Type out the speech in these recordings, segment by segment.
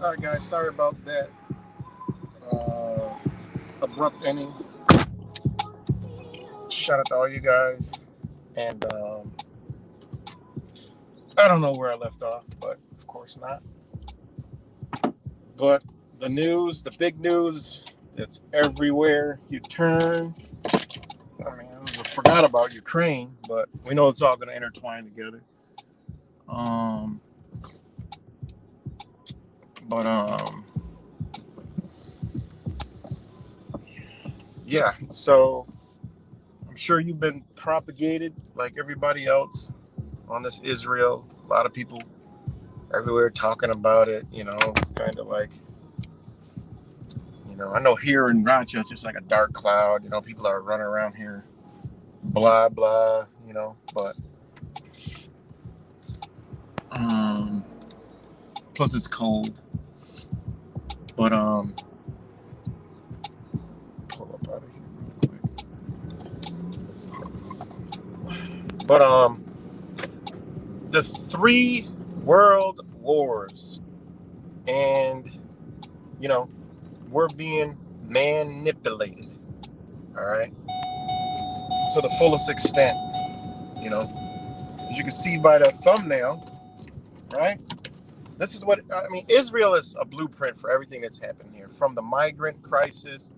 All right, guys. Sorry about that abrupt ending. Shout out to all you guys. And I don't know where I left off, but of course not. But the news, the big news that's everywhere you turn. I mean, I forgot about Ukraine, but we know it's all going to intertwine together. Um, but yeah. So I'm sure you've been propagated like everybody else on this Israel. A lot of people everywhere talking about it. Kind of like, I know here in Rochester it's like a dark cloud. People are running around here, blah blah. But plus it's cold. But pull up out of here real quick. But the three world wars, and we're being manipulated. All right, to the fullest extent. As you can see by the thumbnail, right? This is what I mean. Israel is a blueprint for everything that's happened here, from the migrant crisis,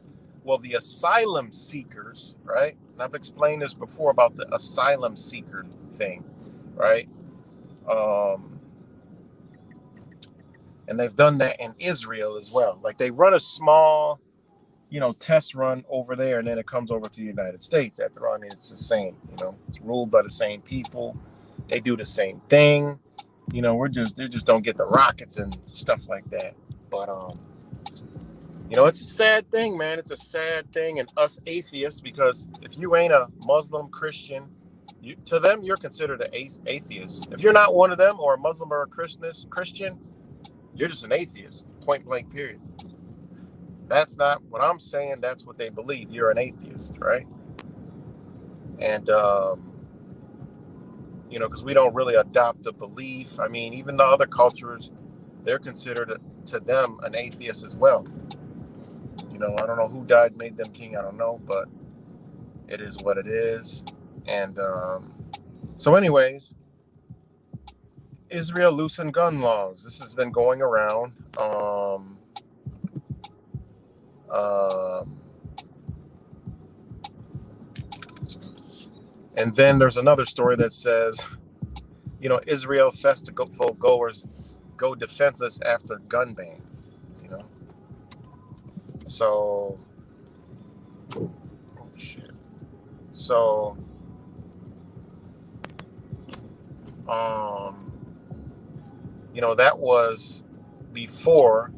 the asylum seekers, right? And I've explained this before about the asylum seeker thing, right? And they've done that in Israel as well. Like, they run a small, test run over there, and then it comes over to the United States. After all, I mean, it's the same. It's ruled by the same people. They do the same thing. They just don't get the rockets and stuff like that. But it's a sad thing, man. It's a sad thing, and us atheists, because if you ain't a Muslim, Christian, to them you're considered an atheist. If you're not one of them, or a Muslim or a Christian, you're just an atheist. Point blank. Period. That's not what I'm saying. That's what they believe. You're an atheist, right? And because we don't really adopt a belief. I mean, even the other cultures, they're considered to them an atheist as well. I don't know who died, made them king. I don't know, but it is what it is. And so anyways, Israel loosened gun laws. This has been going around. And then there's another story that says, Israel festival goers go defenseless after gun ban. So, oh shit. So, that was before,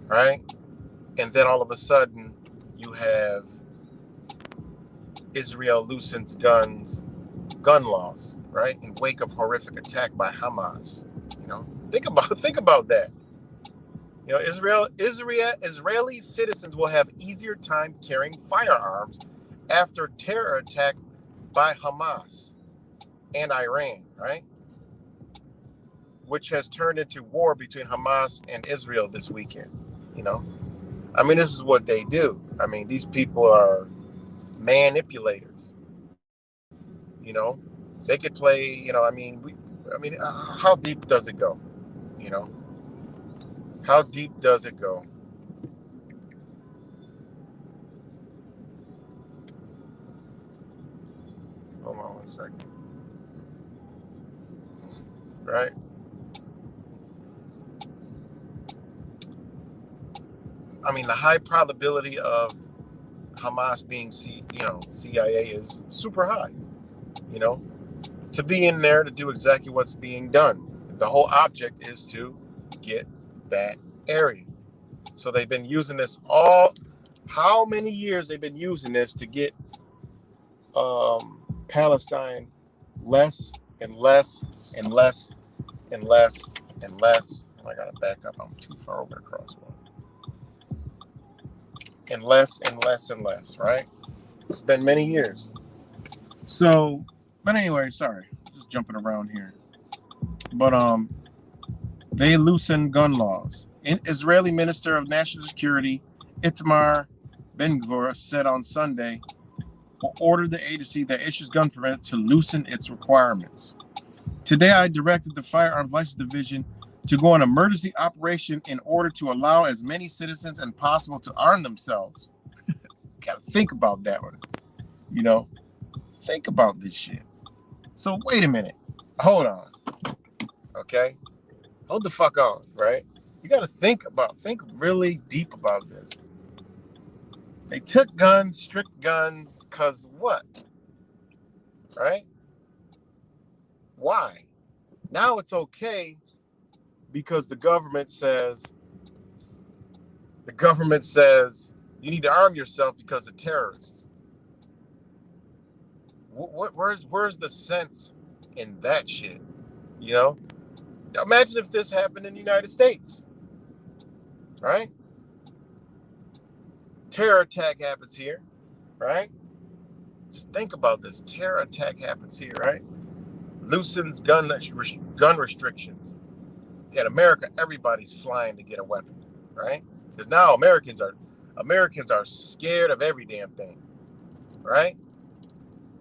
right? And then all of a sudden, you have Israel loosens gun laws, right? In wake of horrific attack by Hamas. Think about that. Israeli citizens will have easier time carrying firearms after terror attack by Hamas and Iran, right? Which has turned into war between Hamas and Israel this weekend. I mean, this is what they do. I mean, these people are manipulators. They could play. How deep does it go? How deep does it go? Hold on 1 second. Right? I mean, the high probability of Hamas being CIA is super high. To be in there to do exactly what's being done. The whole object is to get that area. So they've been using this how many years they've been using this to get Palestine less and less and less and less and less. I gotta back up. I'm too far over the crosswalk. And less and less and less, right? It's been many years. So, but anyway, sorry, just jumping around here. But they loosened gun laws. Israeli Minister of National Security Itamar Ben-Gvir said on Sunday, will order the agency that issues gun permits to loosen its requirements. Today, I directed the Firearms License Division to go on emergency operation in order to allow as many citizens as possible to arm themselves. Got to think about that one. Think about this shit. So wait a minute. Hold on. Okay? Hold the fuck on, right? You got to think really deep about this. They took guns, strict guns, because what? Right? Why? Now it's okay because the government says you need to arm yourself because of terrorists. Where's the sense in that shit? Imagine if this happened in the United States, right? Terror attack happens here, right? Just think about this. Terror attack happens here, right? Loosens gun restrictions. In America, everybody's flying to get a weapon, right? Because now Americans are scared of every damn thing, right?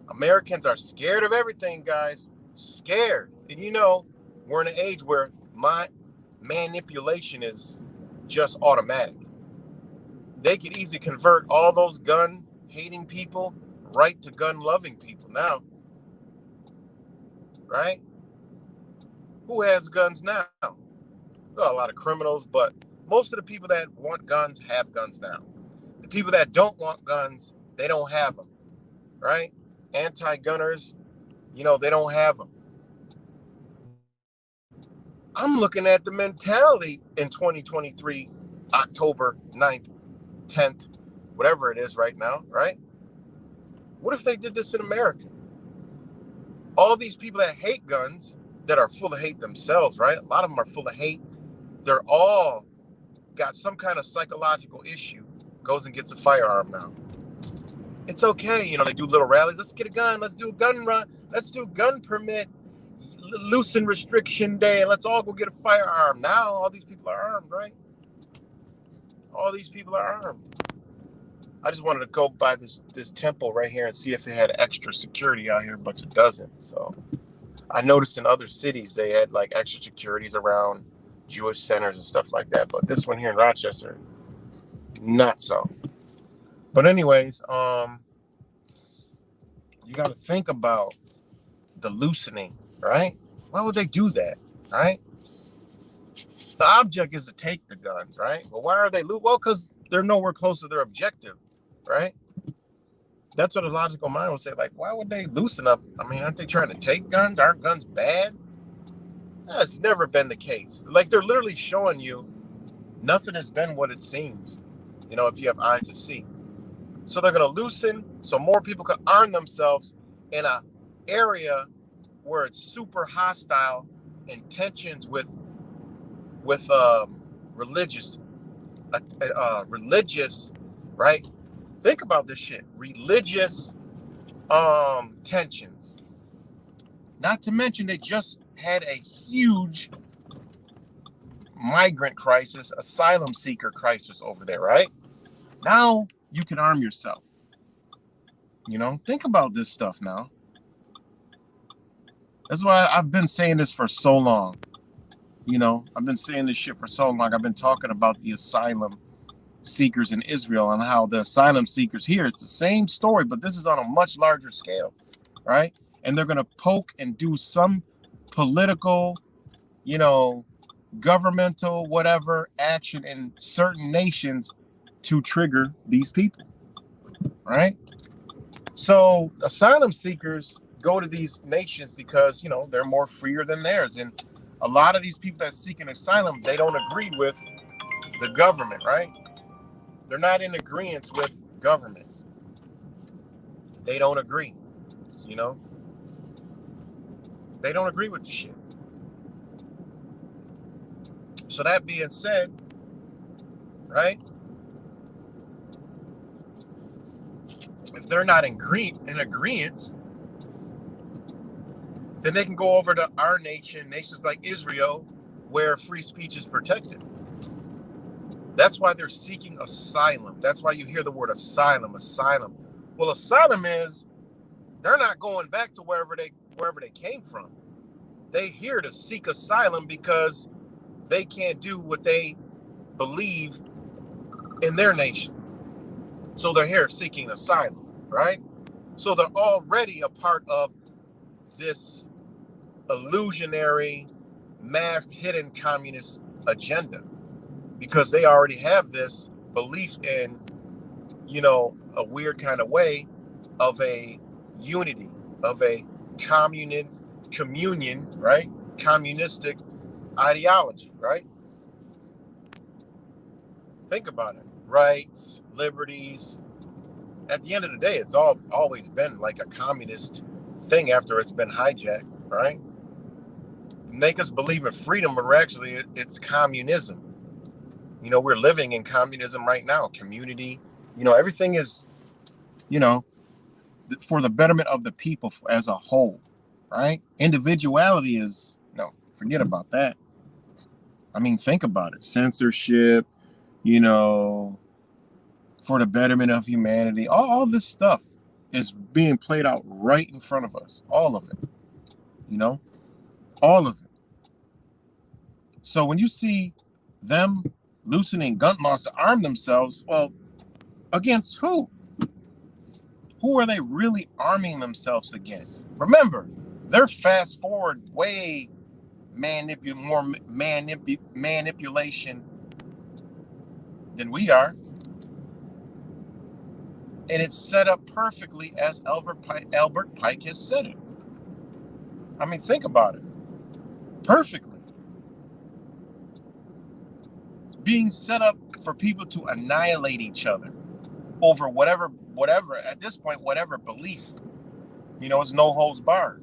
Americans are scared of everything, guys. Scared. And we're in an age where man-ipulation is just automatic. They could easily convert all those gun-hating people right to gun-loving people now, right? Who has guns now? Well, a lot of criminals, but most of the people that want guns have guns now. people that don't want guns, they don't have them, right? Anti-gunners, they don't have them. I'm looking at the mentality in 2023, October 9th, 10th, whatever it is right now, right? What if they did this in America? All these people that hate guns, that are full of hate themselves, right? A lot of them are full of hate. They're all got some kind of psychological issue, goes and gets a firearm now. It's okay. They do little rallies. Let's get a gun. Let's do a gun run. Let's do gun permit, loosen restriction day, and let's all go get a firearm. Now all these people are armed, right? All these people are armed. I just wanted to go by this temple right here and see if it had extra security out here, but it doesn't. So I noticed in other cities they had like extra securities around Jewish centers and stuff like that, but this one here in Rochester, not so. But anyways, you got to think about the loosening, right? Why would they do that, right? The object is to take the guns, right? But why are they loose? Well, because they're nowhere close to their objective, right? That's what a logical mind would say. Like, why would they loosen up? I mean, aren't they trying to take guns? Aren't guns bad? That's never been the case. Like, they're literally showing you nothing has been what it seems, if you have eyes to see. So they're going to loosen so more people can arm themselves in an area where it's super hostile and tensions with religious, right? Think about this shit. Religious tensions. Not to mention they just had a huge migrant crisis, asylum seeker crisis over there, right? Now you can arm yourself. Think about this stuff now. That's why I've been saying this for so long. I've been saying this shit for so long. I've been talking about the asylum seekers in Israel and how the asylum seekers here, it's the same story, but this is on a much larger scale, right? And they're going to poke and do some political, governmental, whatever action in certain nations to trigger these people, right? So asylum seekers go to these nations because, they're more freer than theirs. And a lot of these people that seek an asylum, they don't agree with the government, right? They're not in agreement with government. They don't agree, They don't agree with the shit. So that being said, right? If they're not in agreement, then they can go over to our nations like Israel, where free speech is protected. That's why they're seeking asylum. That's why you hear the word asylum. Well, asylum is they're not going back to wherever they came from. They're here to seek asylum because they can't do what they believe in their nation. So they're here seeking asylum, right? So they're already a part of this illusionary, masked, hidden communist agenda because they already have this belief in, a weird kind of way of a unity, of a communion, right? Communistic ideology, right? Think about it. Rights, liberties. At the end of the day, it's always been like a communist thing after it's been hijacked, right? Make us believe in freedom, but actually it's communism. We're living in communism right now. Community, everything is, for the betterment of the people as a whole, right? Individuality is, no, forget about that. I mean, think about it. Censorship, for the betterment of humanity. All this stuff is being played out right in front of us. All of it. All of it. So when you see them loosening gun laws to arm themselves, well, against who? Who are they really arming themselves against? Remember, they're fast forward way more manipulation than we are. And it's set up perfectly as Albert Pike has said it. I mean, think about it. Perfectly. It's being set up for people to annihilate each other over whatever, at this point, whatever belief. It's no holds barred.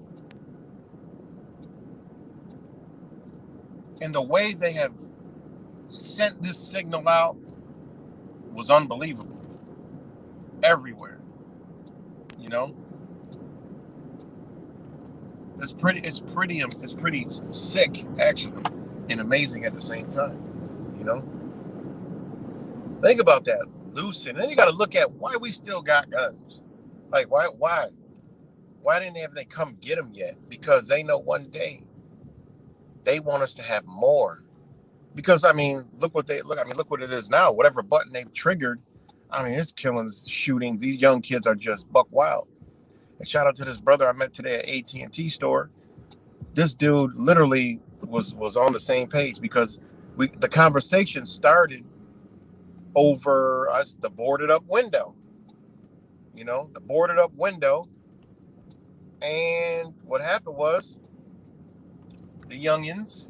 And the way they have sent this signal out was unbelievable. Everywhere. It's pretty sick, actually, and amazing at the same time. Think about that. Loosen. And then you got to look at why we still got guns. Like, why didn't they come get them yet? Because they know one day they want us to have more. Because look what it is now. Whatever button they've triggered, it's killings, shootings. These young kids are just buck wild. And shout out to this brother I met today at AT&T store. This dude literally was on the same page because the conversation started over the boarded up window. The boarded up window. And what happened was the youngins,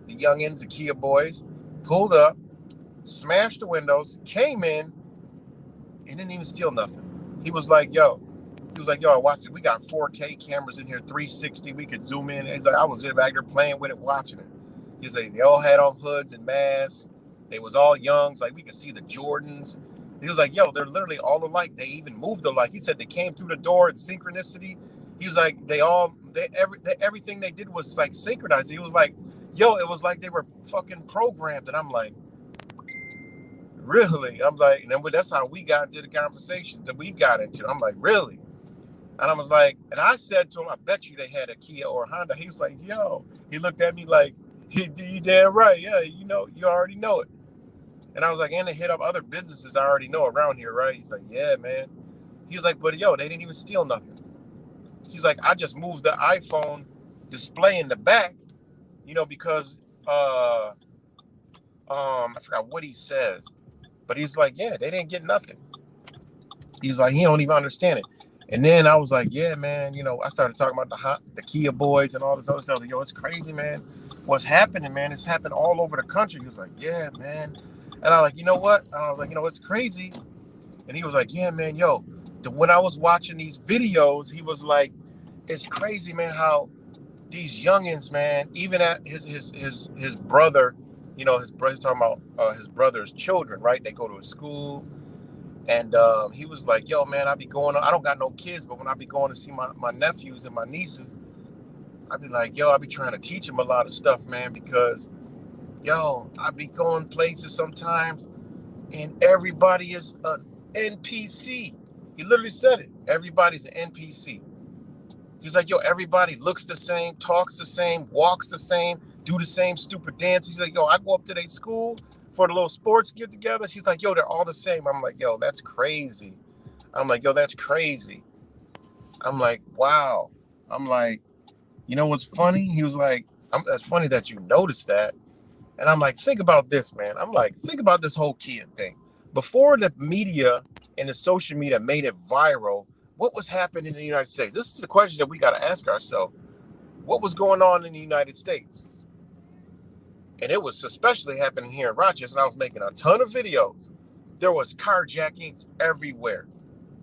the Kia boys, pulled up, smashed the windows, came in, and didn't even steal nothing. He was like, yo, I watched it. We got 4K cameras in here, 360. We could zoom in. He's like, I was back there playing with it, watching it. He's like, they all had on hoods and masks. They was all young. It's like, we could see the Jordans. He was like, yo, they're literally all alike. They even moved alike. He said they came through the door in synchronicity. He was like, everything they did was like synchronized. He was like, yo, it was like they were fucking programmed. And I'm like, really? I'm like, and then that's how we got into the conversation that we got into. I'm like, really? And I was like, and I said to him, I bet you they had a Kia or a Honda. He was like, yo, he looked at me like, you damn right. Yeah, you already know it. And I was like, and they hit up other businesses I already know around here, right? He's like, yeah, man. He was like, but yo, they didn't even steal nothing. He's like, I just moved the iPhone display in the back, because I forgot what he says. But he's like, yeah, they didn't get nothing. He's like, he don't even understand it. And then I was like, yeah, man, I started talking about the Kia boys and all this other stuff. Like, yo, it's crazy, man. What's happening, man? It's happened all over the country. He was like, yeah, man. And I was like, you know what? I was like, it's crazy. And he was like, yeah, man, yo. When I was watching these videos, he was like, it's crazy, man, how these youngins, man, even at his brother, his brother, he's talking about his brother's children, right? They go to a school. And he was like, yo, man, I don't got no kids, but when I be going to see my nephews and my nieces, I be like, yo, I be trying to teach them a lot of stuff, man, because, yo, I be going places sometimes and everybody is an NPC. He literally said it. Everybody's an NPC. He's like, yo, everybody looks the same, talks the same, walks the same, do the same stupid dance. He's like, yo, I go up to their school for the little sports get together. She's like, yo, they're all the same. I'm like, yo, that's crazy. I'm like, yo, that's crazy. I'm like, wow. I'm like, you know what's funny? He was like, that's funny that you noticed that. And I'm like, think about this, man. I'm like, think about this whole Kia thing. Before the media and the social media made it viral, what was happening in the United States? This is the question that we got to ask ourselves. What was going on in the United States? And it was especially happening here in Rochester. And I was making a ton of videos. There was carjackings everywhere.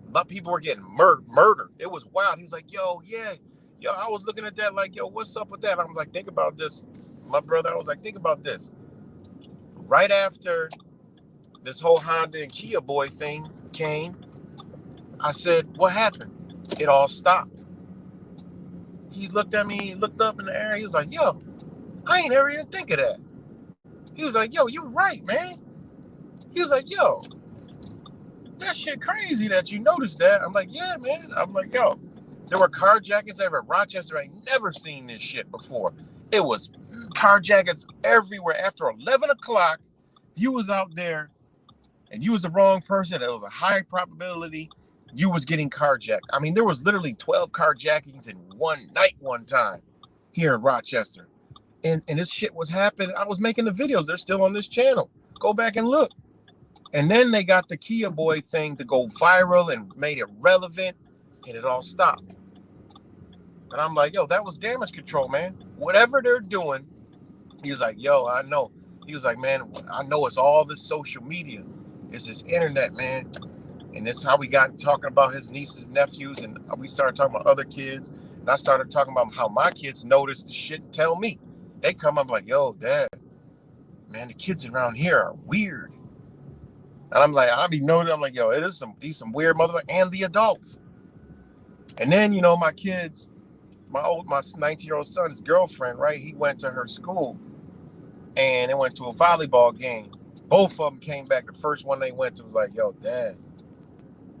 A lot of people were getting murdered. It was wild. He was like, yo, yeah. Yo, I was looking at that like, yo, what's up with that? I was like, think about this. My brother, I was like, think about this. Right after this whole Honda and Kia boy thing came, I said, what happened? It all stopped. He looked at me, he looked up in the air. He was like, yo, I ain't ever even think of that. He was like, yo, you're right, man. He was like, yo, that shit crazy that you noticed that. I'm like, yeah, man. I'm like, yo, there were carjackings everywhere. Rochester, I ain't never seen this shit before. It was carjackings everywhere. After 11 o'clock, you was out there and you was the wrong person. It was a high probability you was getting carjacked. I mean, there was literally 12 carjackings in one night one time here in Rochester. And this shit was happening. I was making the videos. They're still on this channel. Go back and look. And then they got the Kia Boy thing to go viral and made it relevant, and it all stopped. And I'm like, yo, that was damage control, man. Whatever they're doing, he was like, yo, I know. He was like, man, I know it's all this social media. It's this internet, man. And this is how we got talking about his nieces, nephews, and we started talking about other kids. And I started talking about how my kids notice the shit and tell me. They come up like, yo, Dad, man, the kids around here are weird. And I'm like, I'm like, yo, these some weird motherfuckers, and the adults. And then, my kids, my 19-year-old son, his girlfriend, right? He went to her school and they went to a volleyball game. Both of them came back. The first one they went to was like, yo, Dad.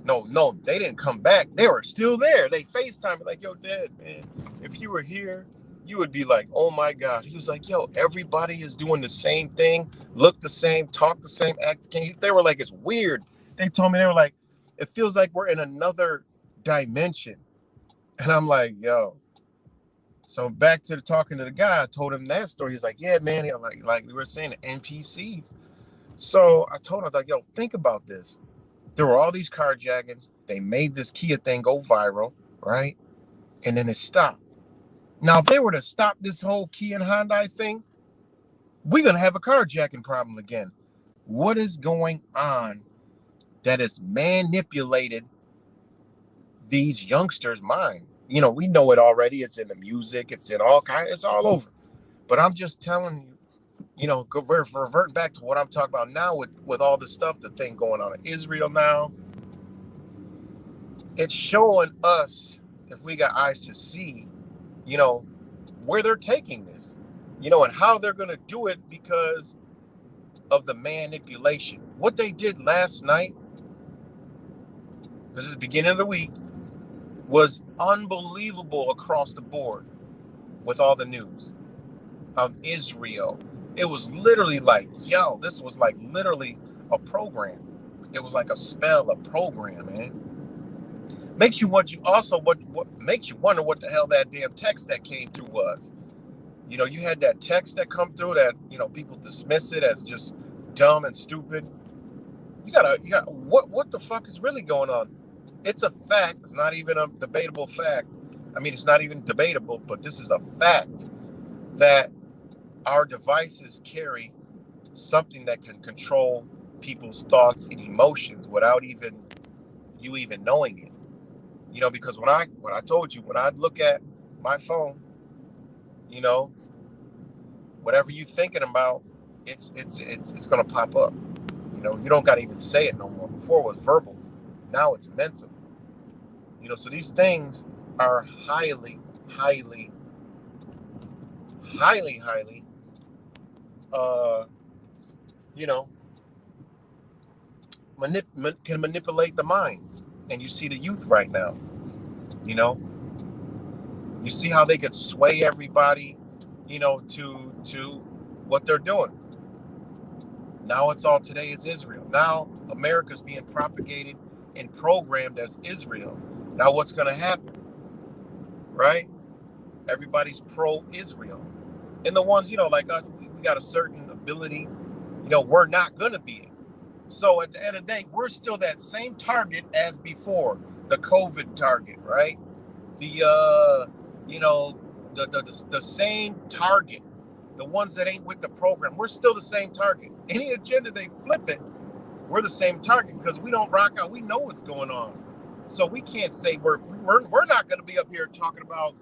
No, they didn't come back. They were still there. They FaceTime me like, yo, Dad, man, if you were here, you would be like, oh my God. He was like, yo, everybody is doing the same thing, look the same, talk the same, act the same. They were like, it's weird. They told me, they were like, it feels like we're in another dimension. And I'm like, yo. So back to talking to the guy, I told him that story. He's like, yeah, man, like we were saying, the NPCs. So I told him, I was like, yo, think about this. There were all these carjackings. They made this Kia thing go viral, right? And then it stopped. Now, if they were to stop this whole Kia and Hyundai thing, we're going to have a carjacking problem again. What is going on that has manipulated these youngsters' mind? We know it already. It's in the music. It's in it's all over. But I'm just telling you, we're reverting back to what I'm talking about now with all the stuff, the thing going on in Israel now. It's showing us, if we got eyes to see, where they're taking this, and how they're going to do it because of the manipulation. What they did last night, this is the beginning of the week, was unbelievable across the board with all the news of Israel. It was literally like, yo, this was like literally a program. It was like a spell, a program, man. Makes you what makes you wonder what the hell that damn text that came through was. You had that text that come through that, people dismiss it as just dumb and stupid. You gotta what the fuck is really going on? It's a fact. It's not even a debatable fact. I mean, it's not even debatable, but this is a fact that our devices carry something that can control people's thoughts and emotions without you even knowing it. Because when I told you, when I look at my phone, whatever you're thinking about, it's gonna pop up. You don't gotta even say it no more. Before it was verbal, now it's mental. So these things are highly, highly, highly, highly, can manipulate the minds. And you see the youth right now. You see how they could sway everybody, to what they're doing. Now it's all today is Israel. Now America's being propagated and programmed as Israel. Now what's going to happen, right? Everybody's pro-Israel. And the ones, like us, we got a certain ability, we're not going to be it. So at the end of the day, we're still that same target as before, the COVID target, right? The the same target, the ones that ain't with the program, we're still the same target. Any agenda they flip it, we're the same target because we don't rock out. We know what's going on, so we can't say we're not going to be up here talking about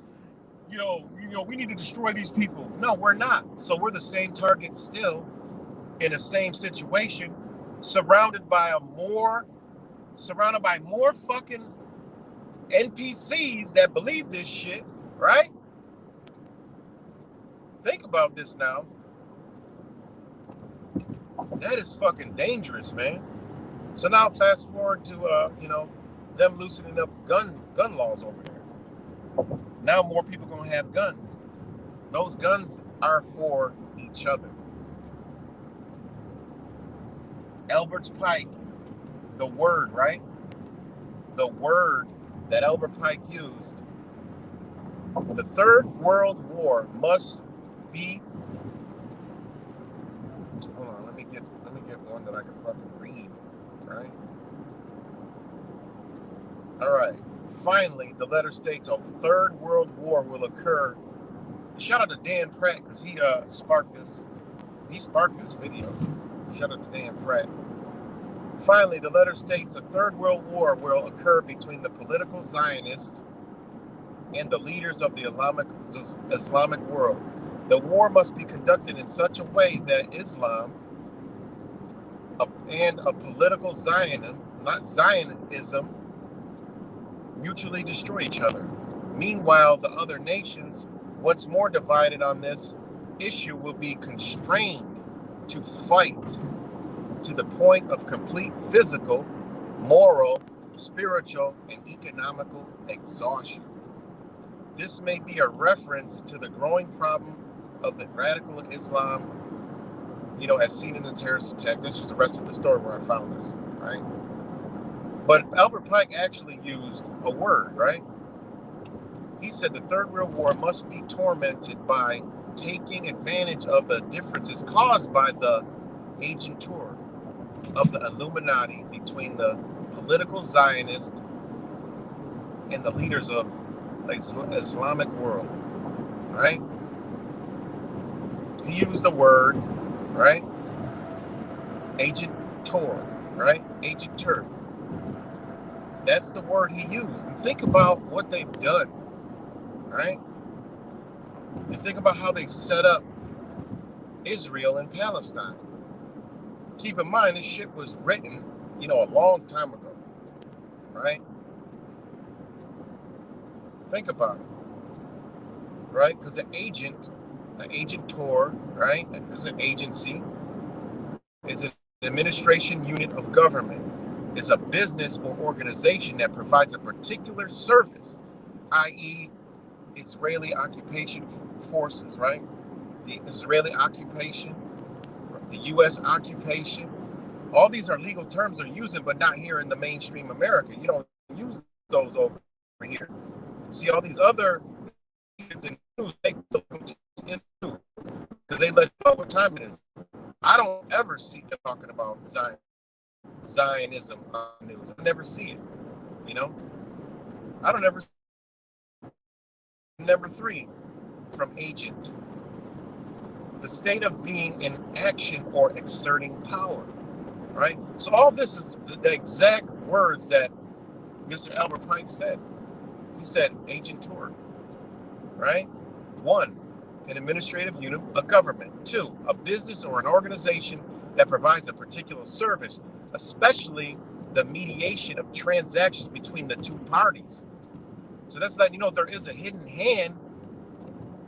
we need to destroy these people. No, we're not. So we're the same target still in the same situation, surrounded by more fucking NPCs that believe this shit, right? Think about this now. That is fucking dangerous, man. So now fast forward to them loosening up gun laws over there. Now more people gonna have guns. Those guns are for each other. Albert Pike, the word, right? The word that Albert Pike used. The Third World War must be. Hold on, let Let me get one that I can fucking read, right? All right. Finally, the letter states a third world war will occur. Shout out to Dan Pratt because he sparked this. He sparked this video. Shout out to Dan Pratt. Finally, the letter states a third world war will occur between the political Zionists and the leaders of the Islamic world. The war must be conducted in such a way that Islam and a political Zionism, not Zionism, mutually destroy each other. Meanwhile, the other nations, once more divided on this issue, will be constrained to fight to the point of complete physical, moral, spiritual, and economical exhaustion. This may be a reference to the growing problem of the radical Islam, as seen in the terrorist attacks. That's just the rest of the story where I found this, right? But Albert Pike actually used a word, right? He said the Third World War must be tormented by taking advantage of the differences caused by the agentur of the Illuminati between the political Zionists and the leaders of the Islamic world, right? He used the word, right? Agentur, right? Agentur. That's the word he used. And think about what they've done, right? And think about how they set up Israel and Palestine. Keep in mind, this shit was written, a long time ago, right? Think about it, right? Because an agentur, right, is an agency, is an administration unit of government, is a business or organization that provides a particular service, i.e., Israeli occupation forces, right? The Israeli occupation, the U.S. occupation. All these are legal terms they're using, but not here in the mainstream America. You don't use those over here. See, all these other news, they because they let you know what time it is. I don't ever see them talking about Zionism on the news. I never see it. I don't ever. Number 3, from agent, the state of being in action or exerting power, right? So all this is the exact words that Mr. Albert Pike said. He said agentur, right? 1, an administrative unit, a government. 2, a business or an organization that provides a particular service, especially the mediation of transactions between the two parties. So that's letting you know there is a hidden hand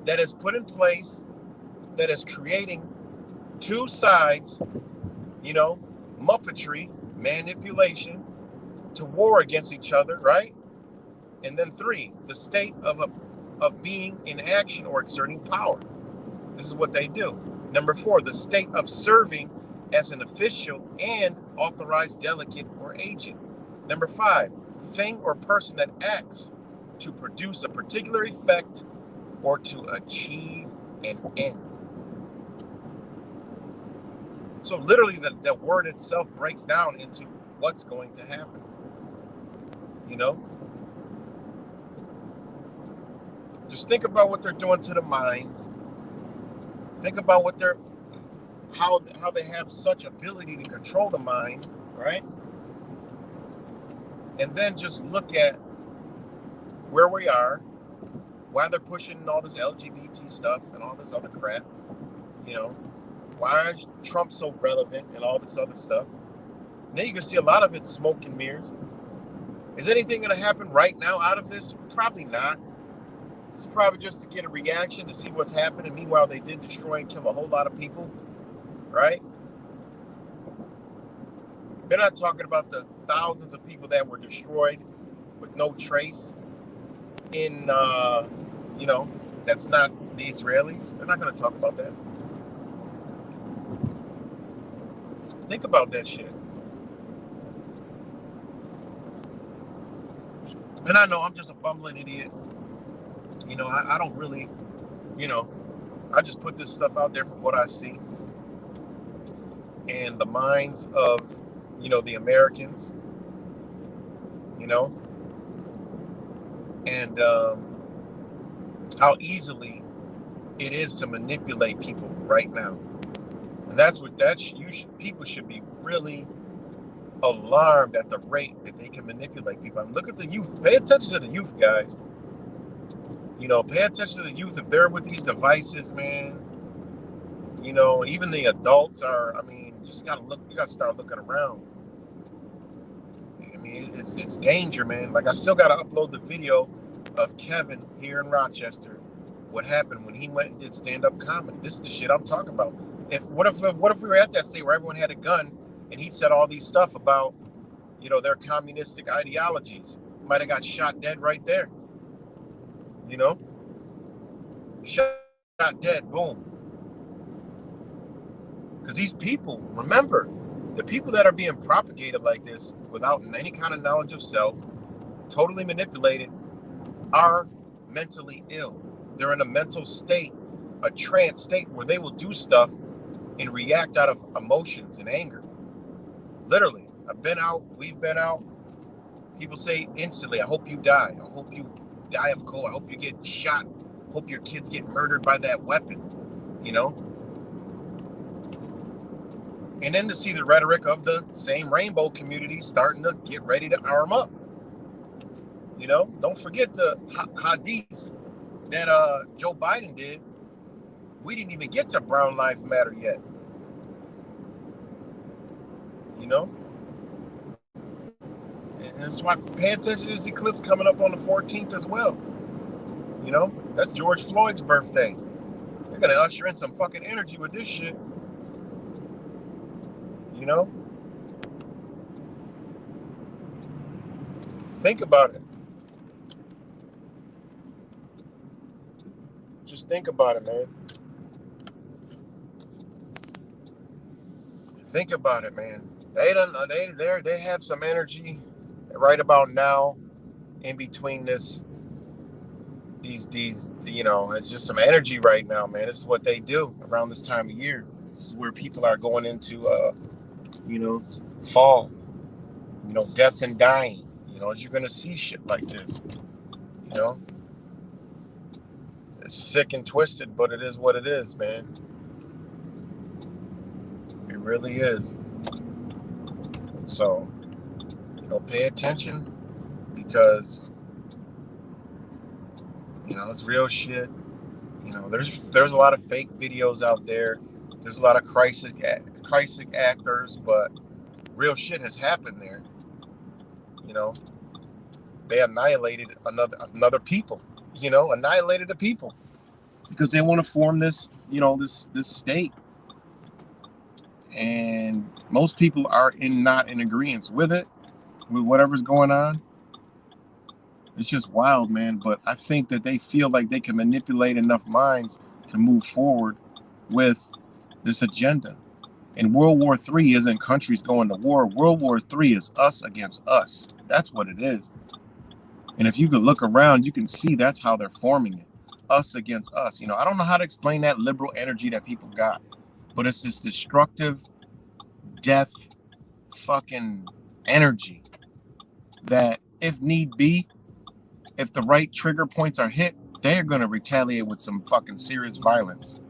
that is put in place that is creating two sides, muppetry, manipulation, to war against each other, right? And then 3, the state of being in action or exerting power. This is what they do. Number 4, the state of serving as an official and authorized delegate or agent. Number 5, thing or person that acts to produce a particular effect or to achieve an end. So literally the word itself breaks down into what's going to happen. Just think about what they're doing to the minds. Think about how they have such ability to control the mind, right? And then just look at where we are, why they're pushing all this LGBT stuff and all this other crap. Why is Trump so relevant and all this other stuff? And then you can see a lot of it's smoke and mirrors. Is anything going to happen right now out of this? Probably not. It's probably just to get a reaction to see what's happening. Meanwhile, they did destroy and kill a whole lot of people, right? They're not talking about the thousands of people that were destroyed with no trace in, that's not the Israelis. They're not going to talk about that. Think about that shit. And I know I'm just a bumbling idiot. I don't really, I just put this stuff out there from what I see. and the minds of, the Americans, and how easily it is to manipulate people right now. And that's what people should be really alarmed at the rate that they can manipulate people. I mean, look at the youth. Pay attention to the youth, guys. Pay attention to the youth. If they're with these devices, man, even the adults are. I mean, you just gotta look. You gotta start looking around. I mean, it's danger, man. Like, I still gotta upload the video of Kevin here in Rochester. What happened when he went and did stand-up comedy? This is the shit I'm talking about. What if we were at that state where everyone had a gun and he said all these stuff about, their communistic ideologies? Might have got shot dead right there. Shot dead, boom. Because these people, remember, the people that are being propagated like this without any kind of knowledge of self, totally manipulated, are mentally ill. They're in a mental state, a trance state, where they will do stuff and react out of emotions and anger. Literally, we've been out. People say instantly, I hope you die. I hope you die of cold. I hope you get shot. I hope your kids get murdered by that weapon, And then to see the rhetoric of the same rainbow community starting to get ready to arm up. Don't forget the hadith that Joe Biden did. We didn't even get to Brown Lives Matter yet. And that's why pay attention to this eclipse coming up on the 14th as well. That's George Floyd's birthday. They're going to usher in some fucking energy with this shit. Think about it. Just think about it, man. Think about it, man. They have some energy right about now in between these it's just some energy right now, man. This is what they do around this time of year. This is where people are going into fall, death and dying. You're gonna see shit like this. It's sick and twisted, but it is what it is, man. It really is. So, pay attention, because it's real shit. There's a lot of fake videos out there. There's a lot of crisis actors, but real shit has happened there. They annihilated another people. Annihilated the people because they want to form this, this state. And most people are not in agreement with it, with whatever's going on. It's just wild, man. But I think that they feel like they can manipulate enough minds to move forward with this agenda. And World War III isn't countries going to war. World War III is us against us. That's what it is. And if you could look around, you can see that's how they're forming it. Us against us. I don't know how to explain that liberal energy that people got, but it's this destructive death fucking energy that, if need be, if the right trigger points are hit, they're going to retaliate with some fucking serious violence.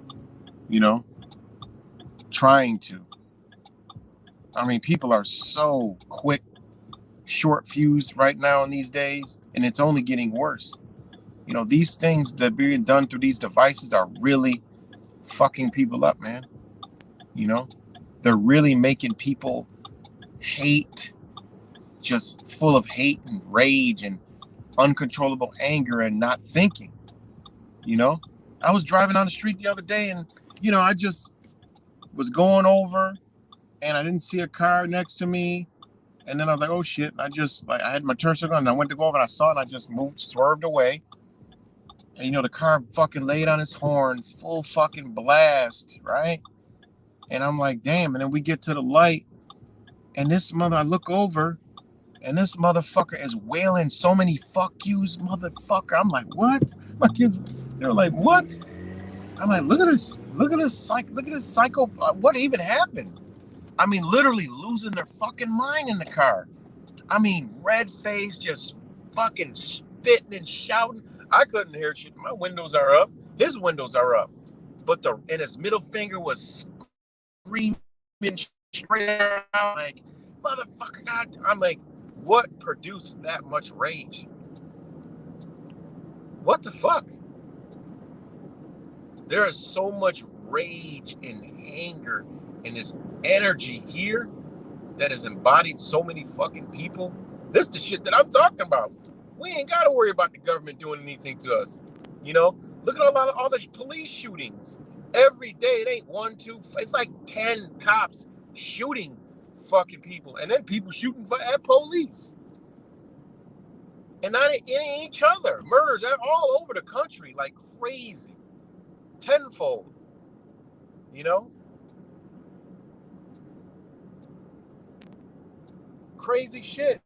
Trying to. I mean, people are so quick, short fused right now in these days, and it's only getting worse. These things that are being done through these devices are really fucking people up, man. They're really making people hate, just full of hate and rage and uncontrollable anger and not thinking. I was driving on the street the other day, and I just was going over, and I didn't see a car next to me, and then I was like, oh shit. I had my turn signal, and I went to go over, and I saw it, and I just swerved away. And the car fucking laid on his horn, full fucking blast, right? And I'm like, damn. And then we get to the light, and I look over, and this motherfucker is wailing so many fuck yous, motherfucker. I'm like, what? My kids, they're like, what? I'm like, look at this psycho. What even happened? I mean, literally losing their fucking mind in the car. I mean, red face, just fucking spitting and shouting. I couldn't hear shit. My windows are up. His windows are up. But his middle finger was screaming straight out like, motherfucker, God. I'm like, what produced that much rage? What the fuck? There is so much rage and anger and this energy here that has embodied so many fucking people. This is the shit that I'm talking about. We ain't got to worry about the government doing anything to us. You know, look at all the police shootings. Every day, it ain't 1, 2, it's like 10 cops shooting fucking people. And then people shooting at police. And not in each other. Murders all over the country like crazy. Tenfold. You know? Crazy shit.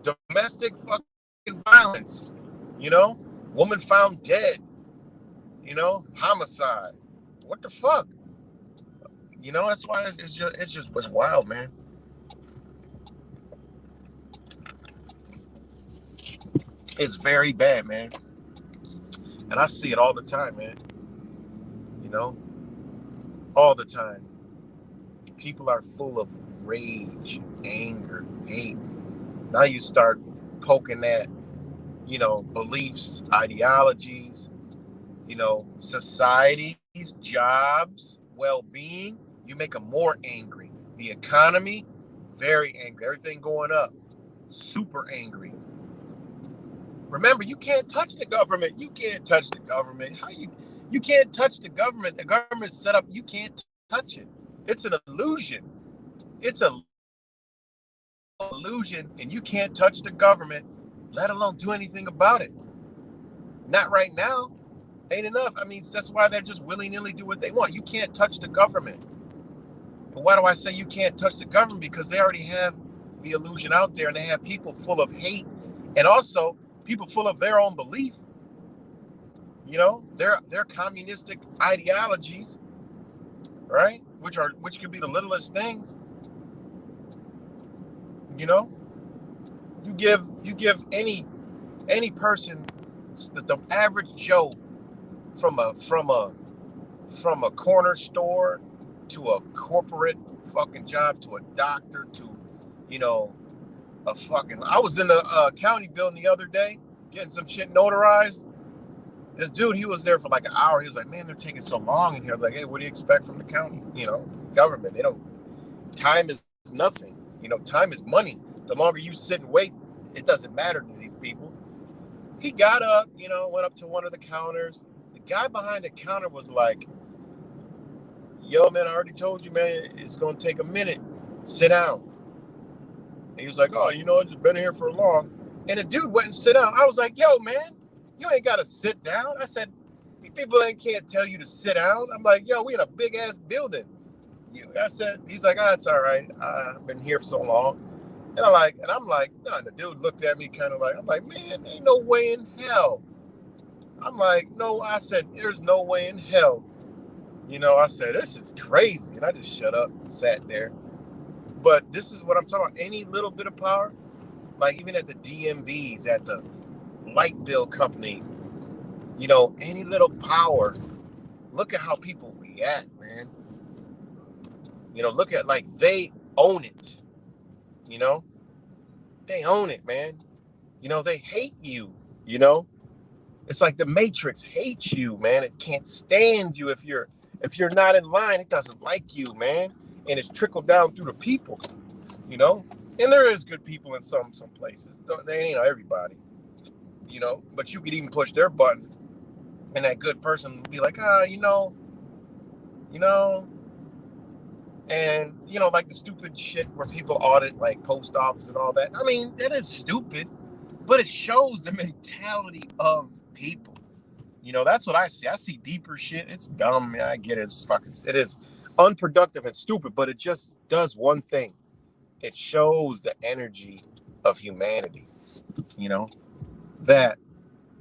Domestic fucking violence. You know? Woman found dead. You know? Homicide. What the fuck? You know, that's why it's just was wild, man. It's very bad, man. And I see it all the time, man. You know? All the time. People are full of rage, anger, hate. Now you start poking at, you know, beliefs, ideologies, you know, societies, jobs, well-being. You make them more angry. The economy, very angry. Everything going up, super angry. Remember, you can't touch the government. You can't touch the government. You can't touch the government. The government's set up. You can't touch it. It's an illusion. It's an illusion, and you can't touch the government, let alone do anything about it. Not right now. Ain't enough. I mean, that's why they're just willy-nilly do what they want. You can't touch the government. But why do I say you can't touch the government? Because they already have the illusion out there, and they have people full of hate, and also people full of their own belief. You know, their communistic ideologies, right? Which could be the littlest things. You know, you give any person, the average Joe, from a corner store to a corporate fucking job to a doctor to, you know, a fucking. I was in the county building the other day getting some shit notarized. This dude, he was there for like an hour. He was like, man, they're taking so long in here. I was like, hey, what do you expect from the county? You know, it's government. Time is nothing. You know, time is money. The longer you sit and wait, it doesn't matter to these people. He got up, you know, went up to one of the counters. The guy behind the counter was like, yo, man, I already told you, man, it's going to take a minute. Sit down. And he was like, oh, you know, I've just been here for long. And the dude went and sit down. I was like, yo, man, you ain't got to sit down. I said, people can't tell you to sit down. I'm like, yo, we in a big ass building. I said, he's like, oh, it's all right. I've been here for so long. And I'm like, no, and the dude looked at me kind of like, I'm like, man, ain't no way in hell. I'm like, no, I said, there's no way in hell. You know, I said, this is crazy. And I just shut up and sat there. But this is what I'm talking about. Any little bit of power, like even at the DMVs, at the light bill companies, you know, any little power, look at how people react, man. You know, look at, like, they own it. You know, they own it, man. You know, they hate you. You know, it's like the Matrix hates you, man. It can't stand you if you're not in line. It doesn't like you, man. And it's trickled down through the people. You know, and there is good people in some places. They ain't everybody. You know, but you could even push their buttons, and that good person would be like, you know. And, you know, like the stupid shit where people audit, like, post office and all that. I mean, that is stupid, but it shows the mentality of people. You know, that's what I see. I see deeper shit. It's dumb. I get it. It is unproductive and stupid, but it just does one thing. It shows the energy of humanity, you know, that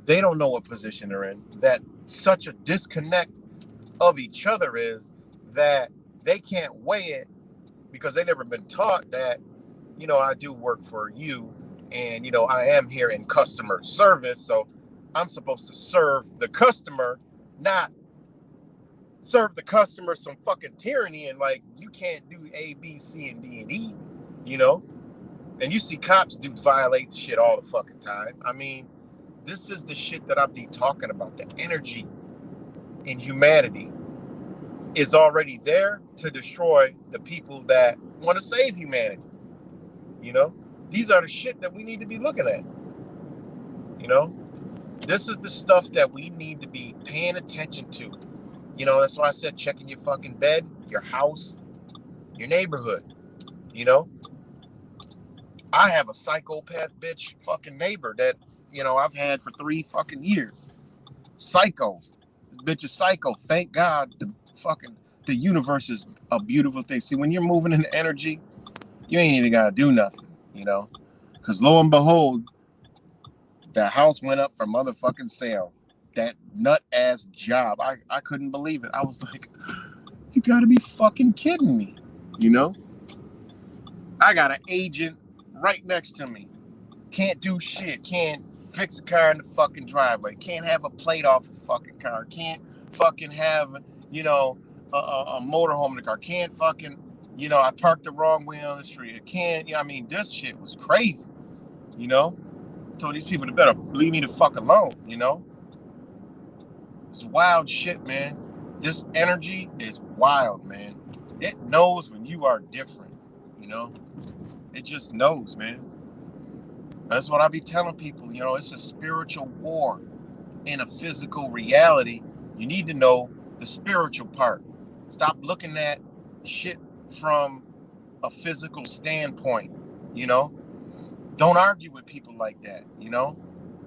they don't know what position they're in, that such a disconnect of each other is that they can't weigh it because they've never been taught that, I do work for you, and, I am here in customer service, so I'm supposed to serve the customer, not serve the customer some fucking tyranny and like, you can't do A, B, C, and D, and E, you know? And you see cops do violate shit all the fucking time. I mean, this is the shit that I'll be talking about. The energy in humanity is already there to destroy the people that want to save humanity. These are the shit that we need to be looking at. This is the stuff that we need to be paying attention to. That's why I said checking your fucking bed, your house, your neighborhood. I have a psychopath bitch fucking neighbor that, I've had for 3 fucking years. Psycho. Bitch is psycho. Thank God the universe is a beautiful thing. See, when you're moving in the energy, you ain't even gotta do nothing, Because lo and behold, the house went up for motherfucking sale. That nut-ass job. I couldn't believe it. I was like, you gotta be fucking kidding me, I got an agent right next to me. Can't do shit. Can't fix a car in the fucking driveway. Can't have a plate off a fucking car. Can't fucking have, a motorhome in the car. Can't fucking, I parked the wrong way on the street. It can't, this shit was crazy, Told these people to better leave me the fuck alone, It's wild shit, man. This energy is wild, man. It knows when you are different, It just knows, man. That's what I be telling people, it's a spiritual war in a physical reality. You need to know the spiritual part. Stop looking at shit from a physical standpoint, Don't argue with people like that,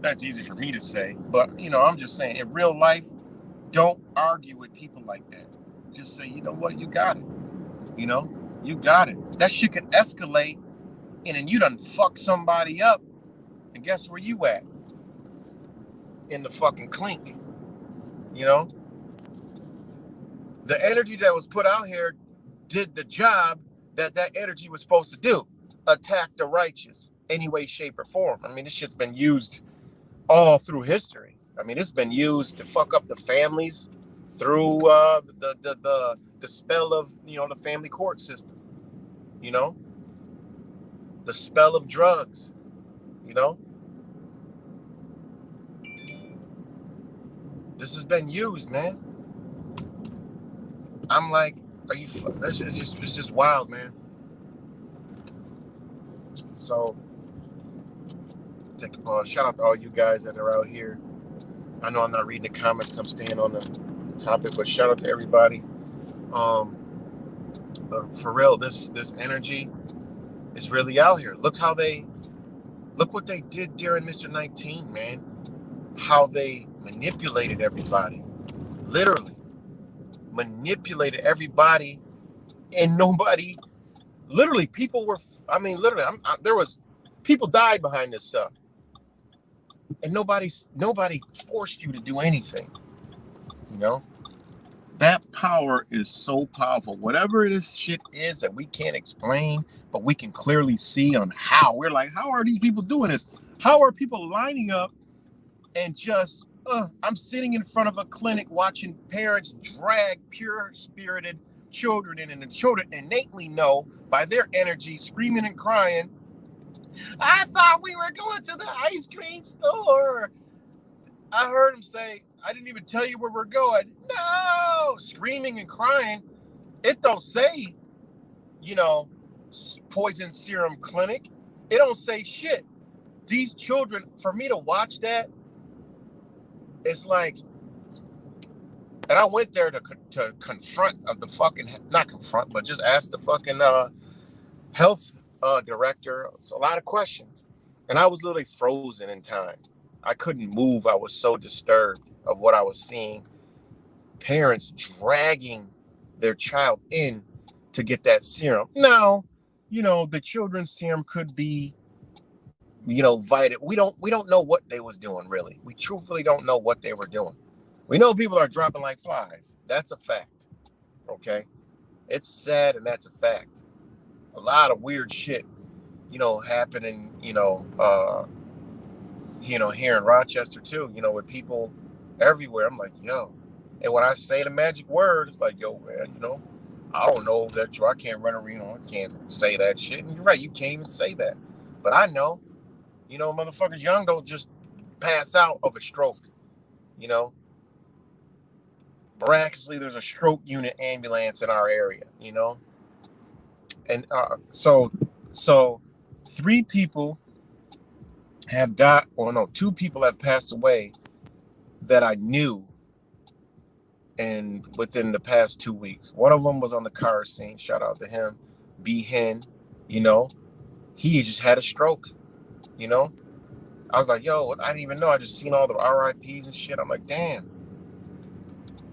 That's easy for me to say, but, I'm just saying, in real life, don't argue with people like that. Just say, you know what, you got it. You got it. That shit could escalate, and then you done fuck somebody up, and guess where you at? In the fucking clink, The energy that was put out here did the job that energy was supposed to do. Attack the righteous, any way, shape, or form. I mean, this shit's been used all through history. I mean, it's been used to fuck up the families through the spell of, the family court system, the spell of drugs, This has been used, man. I'm like, it's just wild, man. So, take a pause. Shout out to all you guys that are out here. I know I'm not reading the comments because I'm staying on the topic, but shout out to everybody. But for real, this energy is really out here. Look what they did during Mr. 19, man. How they manipulated everybody. Literally. Manipulated everybody. And nobody, literally, people were, there was, people died behind this stuff. And nobody forced you to do anything. That power is so powerful. Whatever this shit is that we can't explain, but we can clearly see on how. We're like, how are these people doing this? How are people lining up and just, I'm sitting in front of a clinic watching parents drag pure-spirited children in, and the children innately know by their energy, screaming and crying, I thought we were going to the ice cream store. I heard him say, I didn't even tell you where we're going. No! Screaming and crying. It don't say, poison serum clinic. It don't say shit. These children, for me to watch that, it's like, and I went there to confront the fucking, not confront, but just ask the fucking health director. It's a lot of questions. And I was literally frozen in time. I couldn't move. I was so disturbed of what I was seeing. Parents dragging their child in to get that serum. Now, the children's serum could be, vitamin. We don't know what they was doing, really. We truthfully don't know what they were doing. We know people are dropping like flies. That's a fact. Okay? It's sad, and that's a fact. lot of weird shit, happening, here in Rochester too, with people everywhere. I'm like, yo. And when I say the magic word, it's like, yo, man, I don't know if that's true. I can't run around, I can't say that shit. And you're right, you can't even say that. But I know, motherfuckers young don't just pass out of a stroke, you know. Miraculously, there's a stroke unit ambulance in our area, And so 3 people have died, or no, 2 people have passed away that I knew, and within the past 2 weeks. One of them was on the car scene. Shout out to him, B Hen. You know, he just had a stroke. You know, I was like, yo, I didn't even know. I just seen all the RIPS and shit. I'm like, damn.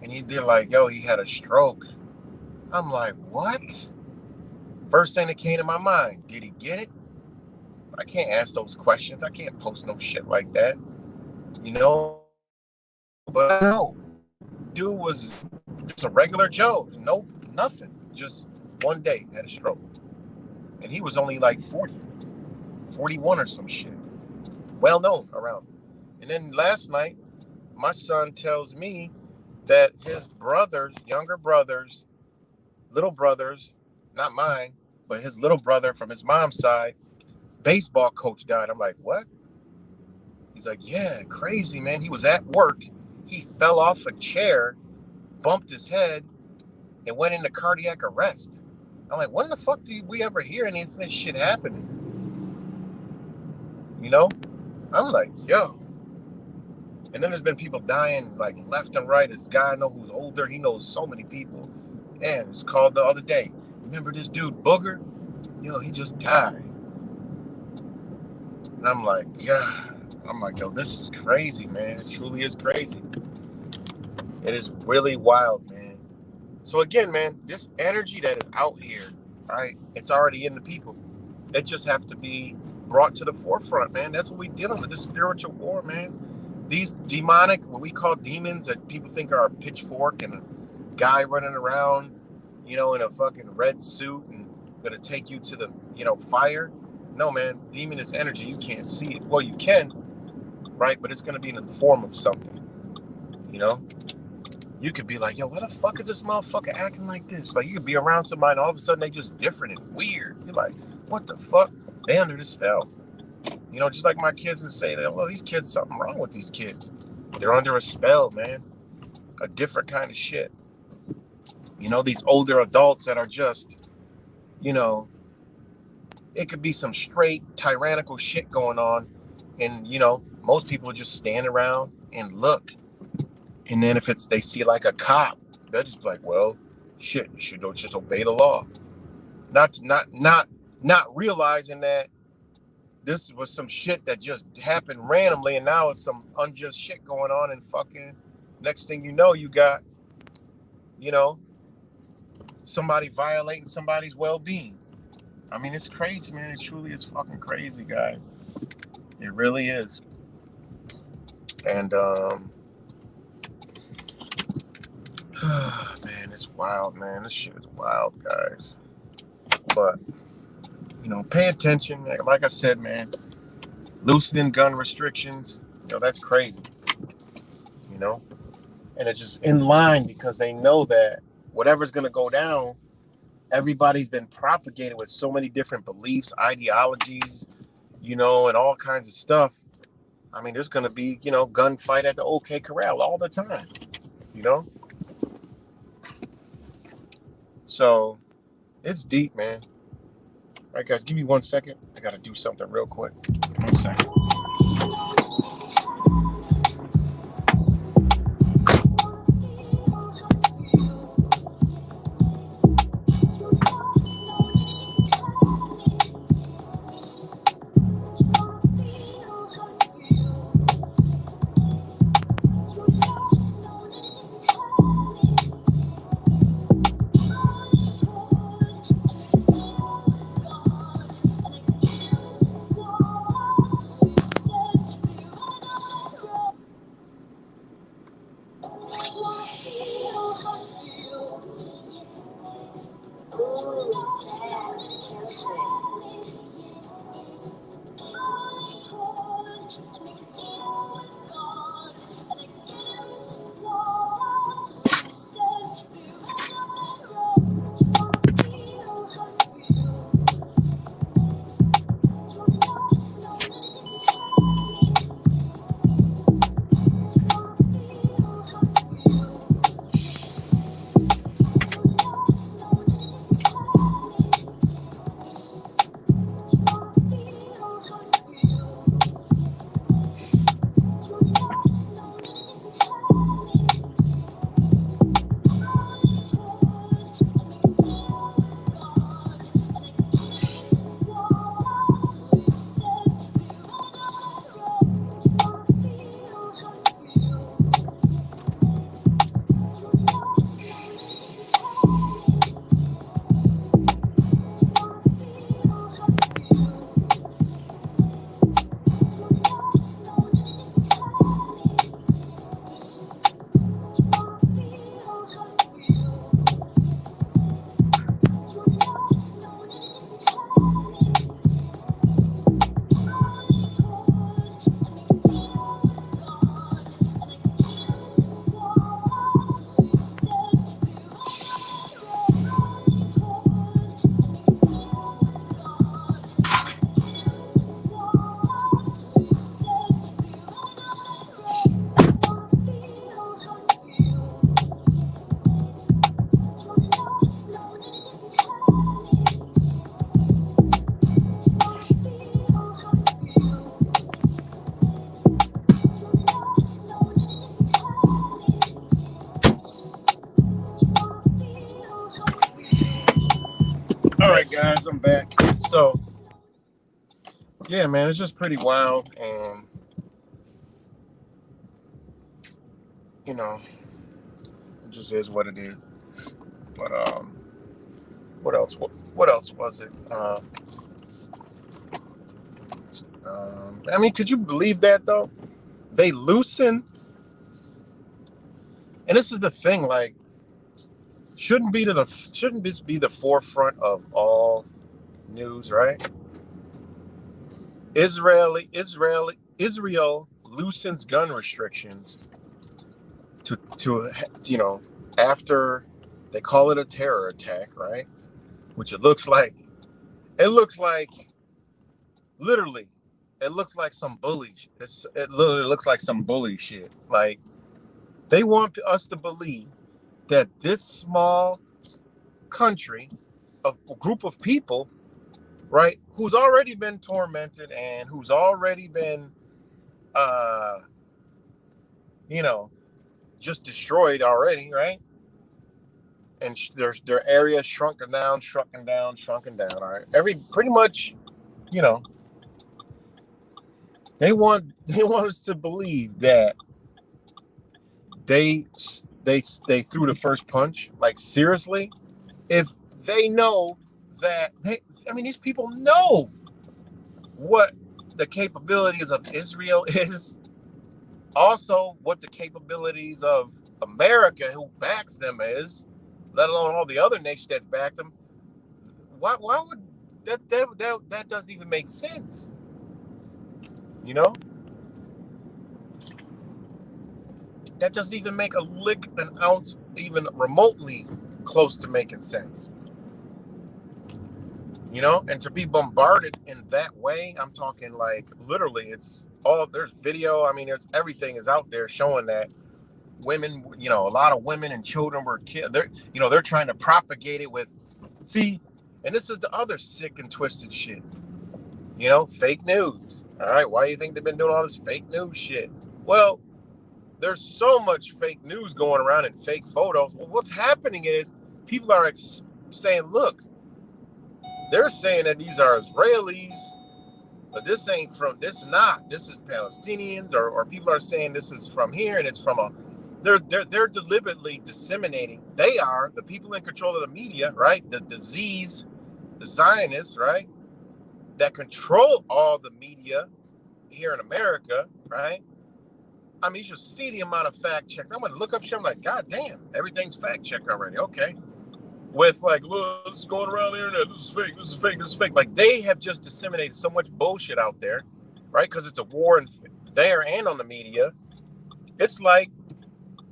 And they're like, yo, he had a stroke. I'm like, what? First thing that came to my mind, did he get it? I can't ask those questions. I can't post no shit like that. But no. Dude was just a regular Joe. Nope, nothing. Just one day had a stroke. And he was only like 40, 41 or some shit. Well known around. And then last night, my son tells me that his brothers, younger brothers, little brothers, not mine, but his little brother from his mom's side, baseball coach died. I'm like, what? He's like, yeah, crazy, man. He was at work. He fell off a chair, bumped his head, and went into cardiac arrest. I'm like, when the fuck do we ever hear any of this shit happening? I'm like, yo. And then there's been people dying like left and right. This guy I know who's older, he knows so many people. And it's called the other day. Remember this dude Booger? Yo, he just died. And I'm like, yeah. I'm like, yo, this is crazy, man. It truly is crazy. It is really wild, man. So again, man, this energy that is out here, right? It's already in the people. It just have to be brought to the forefront, man. That's what we're dealing with, this spiritual war, man. These demonic, what we call demons that people think are a pitchfork and a guy running around, in a fucking red suit and gonna take you to the, fire. No, man, demon is energy. You can't see it. Well, you can, right? But it's gonna be in the form of something, You could be like, yo, why the fuck is this motherfucker acting like this? Like, you could be around somebody and all of a sudden they just different and weird. You're like, what the fuck? They under the spell. Just like my kids would say, well, these kids, something wrong with these kids. They're under a spell, man. A different kind of shit. These older adults that are just, it could be some straight tyrannical shit going on. And, most people just stand around and look. And then if they see like a cop, they'll just be like, well, shit, you should just obey the law. Not realizing that this was some shit that just happened randomly, and now it's some unjust shit going on, and fucking next thing you know, you got, somebody violating somebody's well-being. I mean, it's crazy, man. It truly is fucking crazy, guys. It really is. And man, it's wild, man. This shit is wild, guys. But pay attention. Like I said, man, loosening gun restrictions, that's crazy. And it's just in line because they know that whatever's going to go down, everybody's been propagated with so many different beliefs, ideologies, and all kinds of stuff. I mean, there's going to be, gunfight at the OK Corral all the time, So it's deep, man. All right, guys, give me 1 second. I got to do something real quick. 1 second. I'm back. So, yeah, man, it's just pretty wild, and you know, it just is what it is. But what else? What else was it? I mean, could you believe that though? They loosen, and this is the thing. Like, shouldn't this be the forefront of all news, right? Israel loosens gun restrictions to after they call it a terror attack, right? Which it looks like literally it looks like some bully. It literally looks like some bully shit. Like they want us to believe that this small country, a group of people, right, who's already been tormented and who's already been, uh, you know, just destroyed already, right? And their area shrunken down. All right, pretty much, you know, they want us to believe that they they threw the first punch. Like seriously, if they know that I mean, these people know what the capabilities of Israel is, also what the capabilities of America, who backs them, is, let alone all the other nations that backed them. Why would that doesn't even make sense? You know, that doesn't even make an ounce, even remotely close to making sense. You know, and to be bombarded in that way, I'm talking like literally, there's video. I mean, everything is out there showing that women, a lot of women and children were killed. They're trying to propagate it and this is the other sick and twisted shit. Fake news. All right, why do you think they've been doing all this fake news shit? Well, there's so much fake news going around and fake photos. Well, what's happening is people are saying, look, they're saying that these are Israelis, but this is Palestinians, or people are saying this is from here and it's from they're deliberately disseminating. They are the people in control of the media, right? The disease, the Zionists, right? That control all the media here in America, right? I mean, you should see the amount of fact checks. I'm going to look up shit. I'm like, God damn, everything's fact checked already. Okay. With like, look, this is going around the internet. This is fake. This is fake. This is fake. Like they have just disseminated so much bullshit out there, right? Because it's a war there and on the media. It's like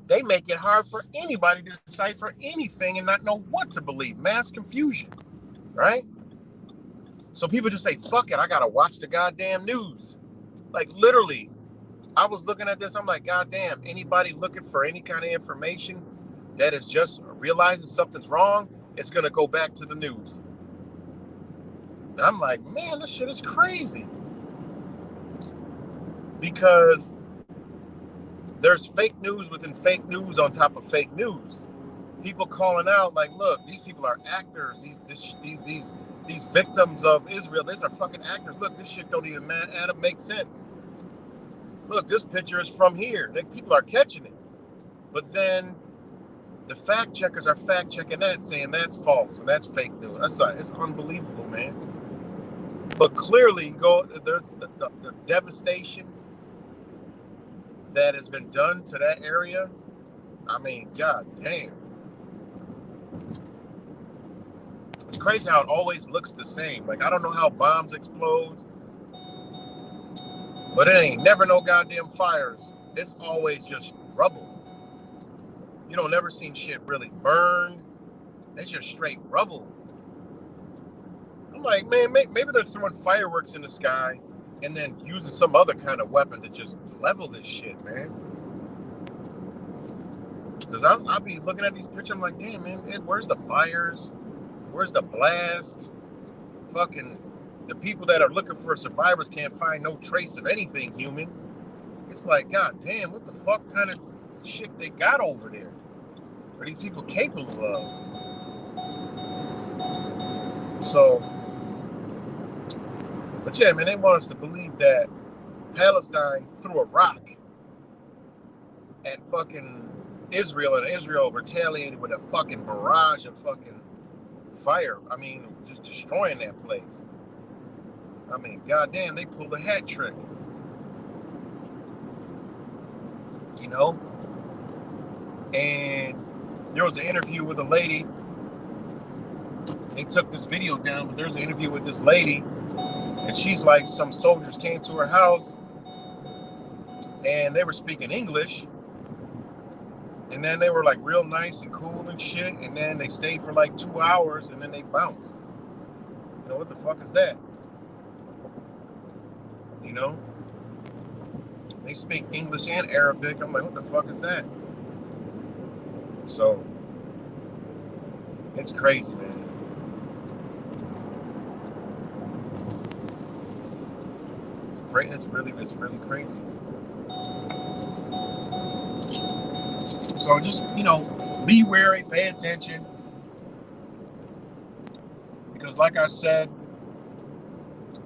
they make it hard for anybody to decipher anything and not know what to believe. Mass confusion, right? So people just say, fuck it, I got to watch the goddamn news. Like literally, I was looking at this. I'm like, God damn, anybody looking for any kind of information that is just realizing something's wrong, it's going to go back to the news. And I'm like, man, this shit is crazy. Because there's fake news within fake news on top of fake news. People calling out like, look, these people are actors. These victims of Israel, these are fucking actors. Look, this shit don't even add up, make sense. Look, this picture is from here. People are catching it. But then the fact checkers are fact checking that, saying that's false and that's fake news. It's unbelievable, man. But clearly, there's the devastation that has been done to that area. I mean, god damn. It's crazy how it always looks the same. Like, I don't know how bombs explode, but it ain't never no goddamn fires. It's always just rubble. You don't never seen shit really burned. It's just straight rubble. I'm like, man, maybe they're throwing fireworks in the sky and then using some other kind of weapon to just level this shit, man. Because I'll be looking at these pictures, I'm like, damn, man, where's the fires? Where's the blast? Fucking, the people that are looking for survivors can't find no trace of anything human. It's like, god damn, what the fuck kind of shit they got over there? Are these people capable of? So, But yeah, man, they want us to believe that Palestine threw a rock at fucking Israel, and Israel retaliated with a fucking barrage of fucking fire. I mean, just destroying that place. I mean, goddamn, they pulled a hat trick. You know? And there was an interview with a lady. They took this video down, but there's an interview with this lady, and she's like, some soldiers came to her house and they were speaking English, and then they were like real nice and cool and shit, and then they stayed for like 2 hours and then they bounced. You know, what the fuck is that? You know? They speak English and Arabic. I'm like, what the fuck is that? So, it's crazy, man. It's really crazy. So just, you know, be wary, pay attention. Because like I said,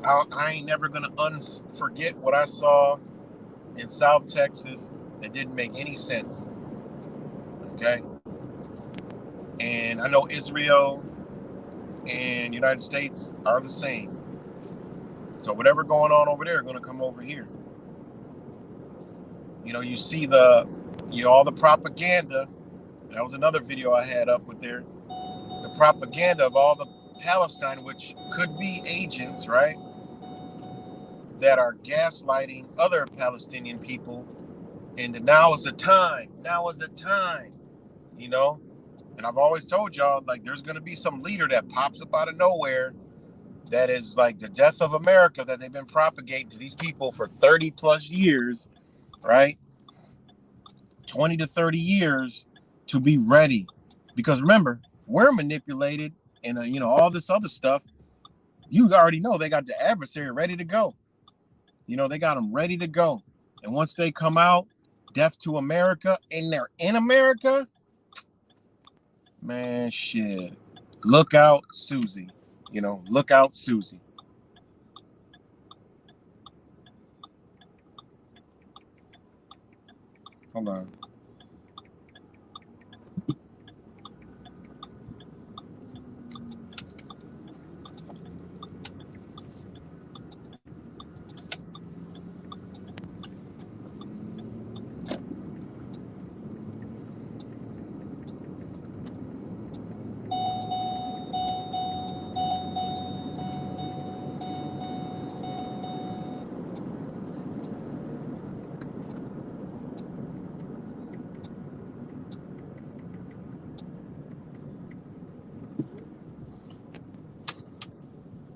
I ain't never going to forget what I saw in South Texas that didn't make any sense. Okay? And I know Israel and United States are the same. So whatever going on over there are going to come over here. You know, you see all the propaganda. That was another video I had up with there. The propaganda of all the Palestine, which could be agents, right? That are gaslighting other Palestinian people. And now is the time. You know? And I've always told y'all, like, there's going to be some leader that pops up out of nowhere that is like the death of America that they've been propagating to these people for 30 plus years, right? 20 to 30 years to be ready. Because remember, we're manipulated and, you know, all this other stuff. You already know they got the adversary ready to go. You know, they got them ready to go. And once they come out, death to America, and they're in America, man, shit. Look out, Susie. You know, look out, Susie. Hold on.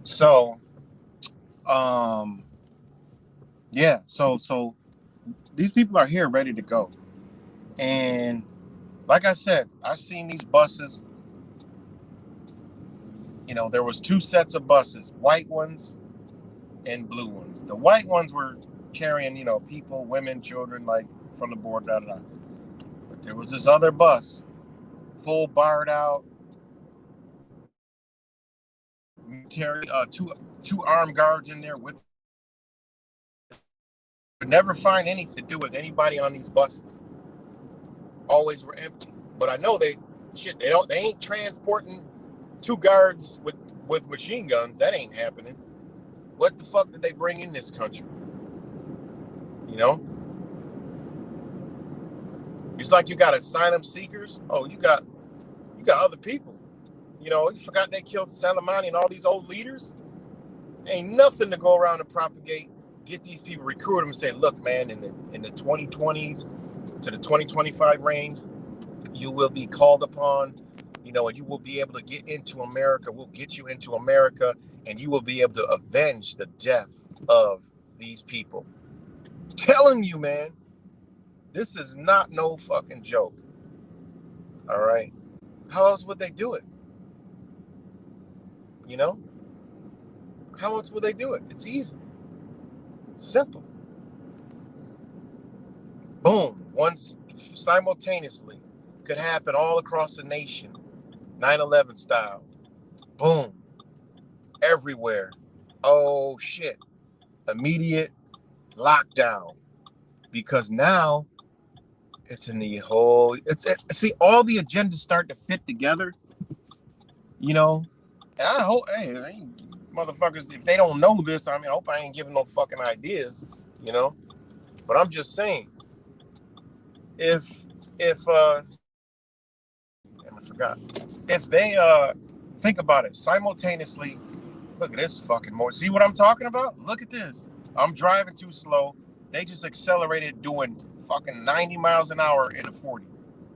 So, yeah, so these people are here ready to go. And like I said, I've seen these buses. You know, there was 2 sets of buses, white ones and blue ones. The white ones were carrying, you know, people, women, children, like from the border, da, da, da. But there was this other bus, full barred out, military, two armed guards in there with. Could never find anything to do with anybody on these buses. Always were empty. But I know they ain't transporting 2 guards with machine guns. That ain't happening. What the fuck did they bring in this country? You know? It's like you got asylum seekers. Oh, you got other people. You know, you forgot they killed Soleimani and all these old leaders? Ain't nothing to go around and propagate. Get these people, recruit them and say, look, man, in the 2020s to the 2025 range, you will be called upon, you know, and you will be able to get into America. We'll get you into America, and you will be able to avenge the death of these people. Telling you, man, this is not no fucking joke. All right? How else would they do it? You know? How else would they do it? It's easy. Simple. Boom. Once simultaneously. Could happen all across the nation. 9/11 style. Boom. Everywhere. oh shit, immediate lockdown. Because now it's in the whole, see, all the agendas start to fit together, you know. And I hope, hey, motherfuckers, if they don't know this, I mean, I hope I ain't giving no fucking ideas, you know. But I'm just saying, if I forgot, if they think about it simultaneously, look at this fucking more. See what I'm talking about? Look at this. I'm driving too slow. They just accelerated doing fucking 90 miles an hour in a 40.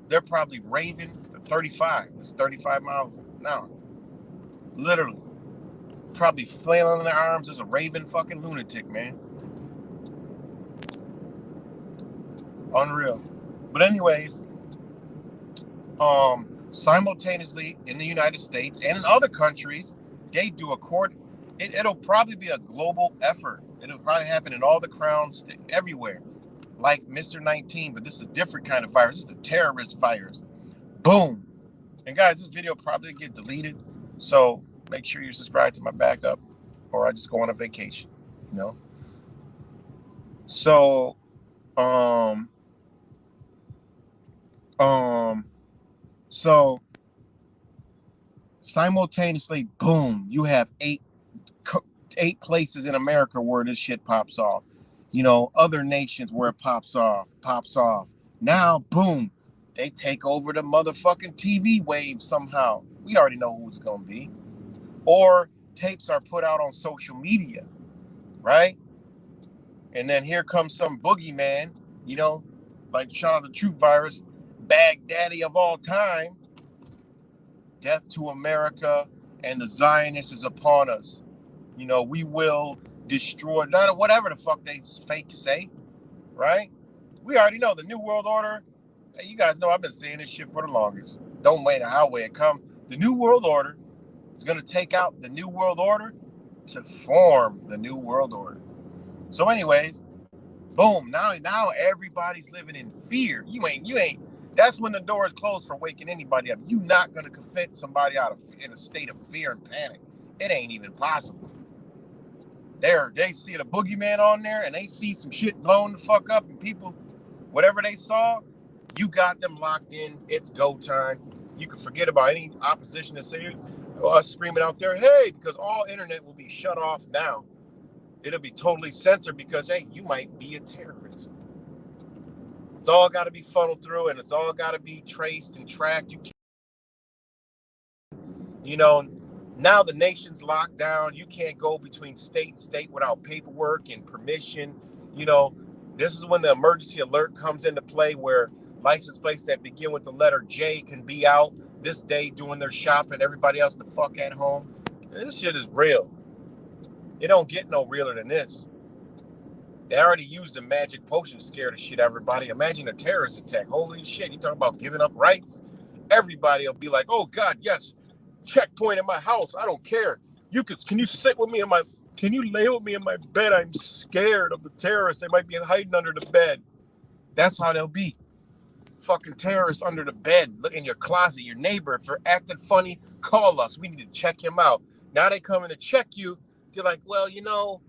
They're probably raving at 35. It's 35 miles an hour. Literally. Probably flailing their arms as a raving fucking lunatic, man. Unreal. But anyways, simultaneously in the United States and in other countries, they do a court. It'll probably be a global effort. It'll probably happen in all the crowns everywhere, like Mr. 19. But this is a different kind of virus. This is a terrorist virus. Boom. And guys, this video probably get deleted, so make sure you subscribe to my backup, or I just go on a vacation. You know. So, so simultaneously, boom, you have eight places in America where this shit pops off. You know, other nations where it pops off. Now, boom, they take over the motherfucking TV wave somehow. We already know who it's gonna be. Or tapes are put out on social media, right? And then here comes some boogeyman, you know, like shout out the Truth Virus, Baghdaddy of all time. Death to America and the Zionists is upon us. You know, we will destroy, whatever the fuck they fake say, right? We already know the New World Order. You guys know I've been saying this shit for the longest. Don't wait on how way it come. The New World Order is going to take out the New World Order to form the New World Order. So anyways, boom, now everybody's living in fear. You ain't. That's when the door is closed for waking anybody up. You not going to convince somebody out of in a state of fear and panic. It ain't even possible. They see the boogeyman on there and they see some shit blown the fuck up and people, whatever they saw, you got them locked in. It's go time. You can forget about any opposition to say us screaming out there, hey, because all internet will be shut off now. It'll be totally censored because, hey, you might be a terrorist. It's all got to be funneled through and it's all got to be traced and tracked. You know, now the nation's locked down. You can't go between state and state without paperwork and permission. You know, this is when the emergency alert comes into play where license plates that begin with the letter J can be out this day doing their shopping. Everybody else the fuck at home. This shit is real. It don't get no realer than this. They already used a magic potion to scare the shit out of everybody. Imagine a terrorist attack. Holy shit, you talking about giving up rights? Everybody will be like, oh God, yes, checkpoint in my house. I don't care. Can you sit with me can you lay with me in my bed? I'm scared of the terrorists. They might be hiding under the bed. That's how they'll be. Fucking terrorists under the bed, look in your closet, your neighbor. If they're acting funny, call us. We need to check him out. Now they come in to check you. They're like, well, you know,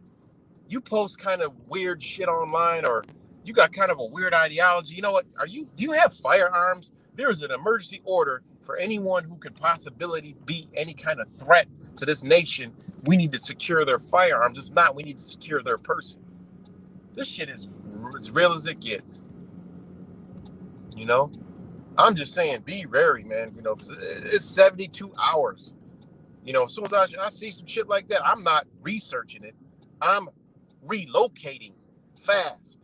you post kind of weird shit online or you got kind of a weird ideology. You know what? Do you have firearms? There is an emergency order for anyone who could possibly be any kind of threat to this nation. We need to secure their firearms. If not, we need to secure their person. This shit is as real as it gets. You know? I'm just saying, be wary, man. You know, it's 72 hours. You know, as soon as I see some shit like that, I'm not researching it. I'm relocating fast.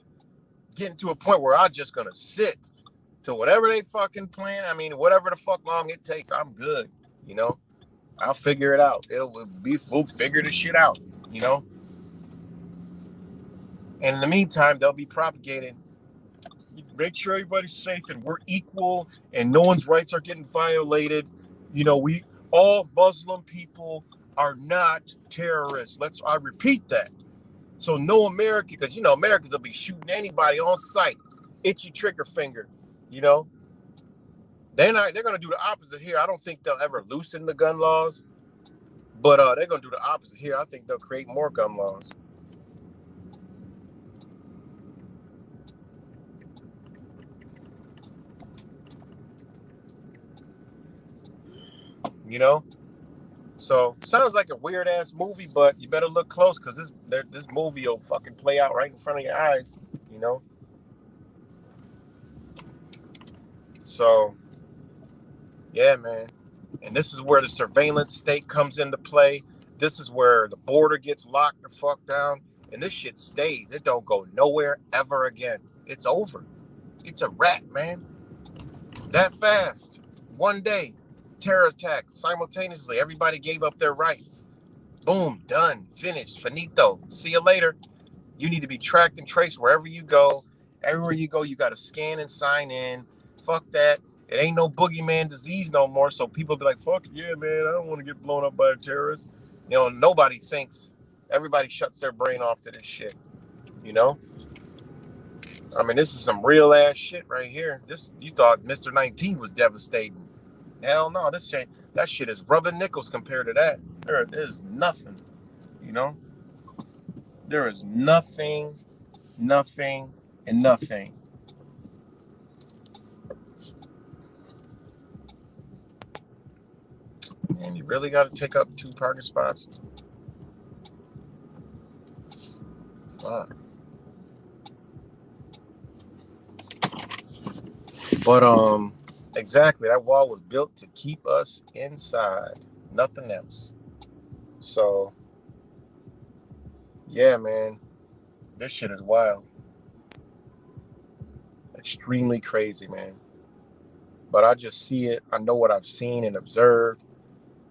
Getting to a point where I'm just going to sit to whatever they fucking plan. I mean, whatever the fuck long it takes, I'm good. You know, I'll figure it out. We'll figure this shit out, you know. And in the meantime, they'll be propagating. Make sure everybody's safe and we're equal and no one's rights are getting violated. You know, all Muslim people are not terrorists. I repeat that. So no American, because, you know, Americans will be shooting anybody on sight. Itchy trigger finger, you know. They're going to do the opposite here. I don't think they'll ever loosen the gun laws. But they're gonna do the opposite here. I think they'll create more gun laws. You know. So sounds like a weird ass movie, but you better look close because this movie will fucking play out right in front of your eyes. You know. So yeah, man. And this is where the surveillance state comes into play. This is where the border gets locked the fuck down. And this shit stays. It don't go nowhere ever again. It's over. It's a wrap, man. That fast. One day. Terror attack. Simultaneously. Everybody gave up their rights. Boom. Done. Finished. Finito. See you later. You need to be tracked and traced wherever you go. Everywhere you go, you got to scan and sign in. Fuck that. It ain't no boogeyman disease no more. So people be like, fuck yeah, man, I don't want to get blown up by a terrorist. You know, nobody thinks. Everybody shuts their brain off to this shit. You know? I mean, this is some real ass shit right here. This, you thought Mr. 19 was devastating. Hell no, that shit is rubbing nickels compared to that. There's nothing. You know? There is nothing, and nothing. Man, you really got to take up 2 parking spots? Fuck. But exactly, that wall was built to keep us inside, nothing else. So, yeah, man, this shit is wild. Extremely crazy, man. But I just see it. I know what I've seen and observed.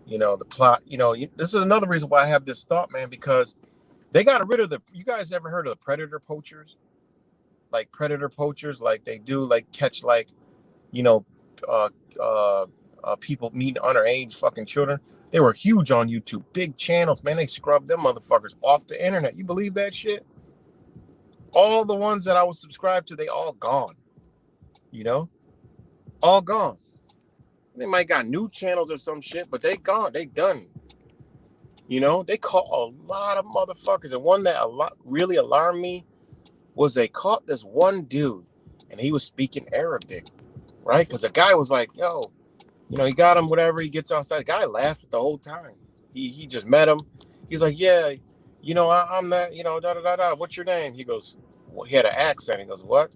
You know, the plot, this is another reason why I have this thought, man, because they got rid of you guys ever heard of the predator poachers? Like predator poachers, like they do, like catch, like, you know, uh, uh, people meeting underage fucking children. They were huge on YouTube, big channels, man. They scrubbed them motherfuckers off the internet. You believe that shit? All the ones that I was subscribed to, they all gone. You know, all gone. They might got new channels or some shit, but they gone. They done. You know, they caught a lot of motherfuckers, and one that really alarmed me was they caught this one dude, and he was speaking Arabic, right? Because the guy was like, "Yo, he got him, whatever." He gets outside. The guy laughed the whole time. He just met him. He's like, "Yeah, I'm that, da da da da. What's your name?" He goes, well, he had an accent. He goes, "What?"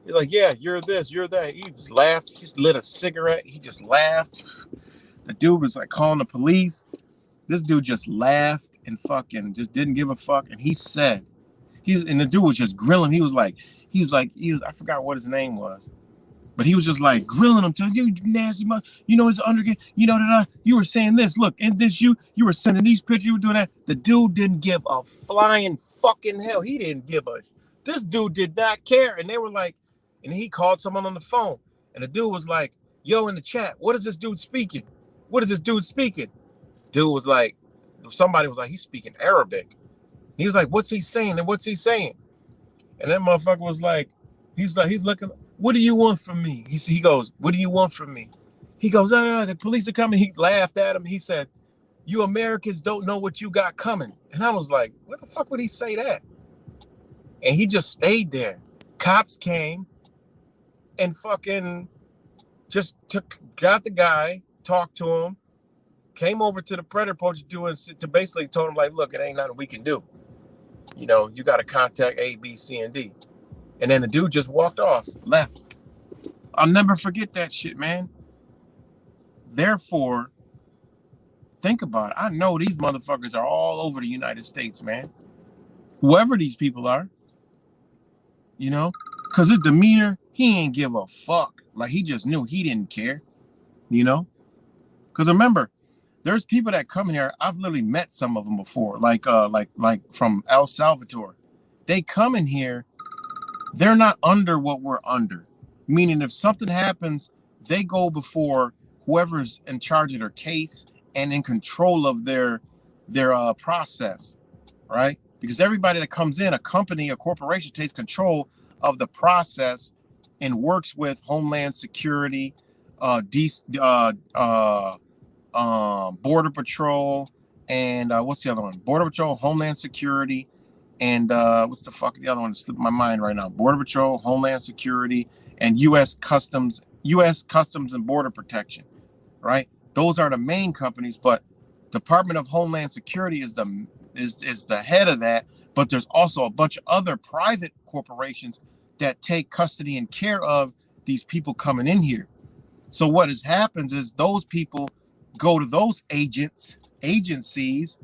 He's like, "Yeah, you're this, you're that." He just laughed. He just lit a cigarette. He just laughed. The dude was like calling the police. This dude just laughed and fucking just didn't give a fuck. And he said, and the dude was just grilling. He was I forgot what his name was. But he was just like grilling him, telling you nasty mother, it's undergate, you were saying this, look, and this you were sending these pictures, you were doing that. The dude didn't give a flying fucking hell. He didn't give a, this dude did not care. And they were like, and he called someone on the phone, and the dude was like, yo, in the chat, what is this dude speaking? What is this dude speaking? Dude was like, somebody was like, he's speaking Arabic. He was like, what's he saying? And what's he saying? And that motherfucker was like, he's looking, what do you want from me? He goes, what do you want from me? He goes, the police are coming. He laughed at him. He said, you Americans don't know what you got coming. And I was like, what the fuck would he say that? And he just stayed there. Cops came and fucking just got the guy, talked to him, came over to the predator poacher to basically told him, like, look, it ain't nothing we can do. You got to contact A, B, C, and D. And then the dude just walked off, left. I'll never forget that shit, man. Therefore, think about it. I know these motherfuckers are all over the United States, man. Whoever these people are, because his demeanor, he ain't give a fuck. Like, he just knew he didn't care, Because remember, there's people that come here. I've literally met some of them before, like from El Salvador. They come in here. They're not under what we're under. Meaning if something happens, they go before whoever's in charge of their case and in control of their process, right? Because everybody that comes in, a company, a corporation takes control of the process and works with Homeland Security, Border Patrol, and what's the other one? Border Patrol, Homeland Security, and what's the fuck the other one? It's slipping my mind right now. Border Patrol, Homeland Security, and U.S. Customs and Border Protection. Right? Those are the main companies, but Department of Homeland Security is the head of that. But there's also a bunch of other private corporations that take custody and care of these people coming in here. So what happens is those people go to those agencies,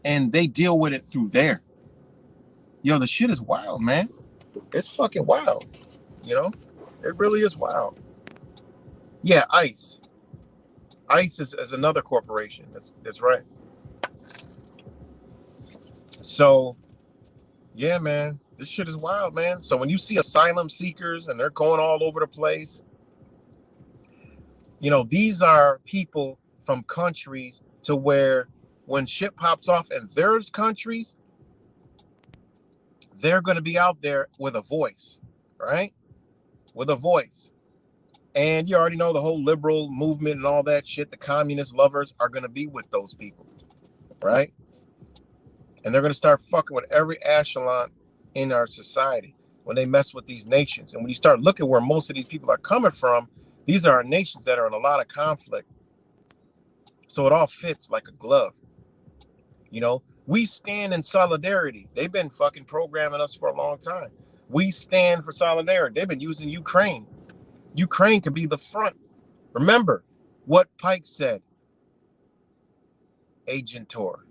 and they deal with it through there. Yo, the shit is wild, man. It's fucking wild. You know, it really is wild. Yeah, ICE. ICE is another corporation. That's right. So, yeah, man, this shit is wild, man. So when you see asylum seekers and they're going all over the place, you know, these are people from countries to where when shit pops off in their countries, they're going to be out there with a voice, right? With a voice. And you already know the whole liberal movement and all that shit. The communist lovers are going to be with those people, right? And they're going to start fucking with every echelon in our society when they mess with these nations. And when you start looking where most of these people are coming from, these are nations that are in a lot of conflict. So it all fits like a glove. You know, we stand in solidarity. They've been fucking programming us for a long time. We stand for solidarity. They've been using Ukraine. Ukraine could be the front. Remember what Pike said. Agentor.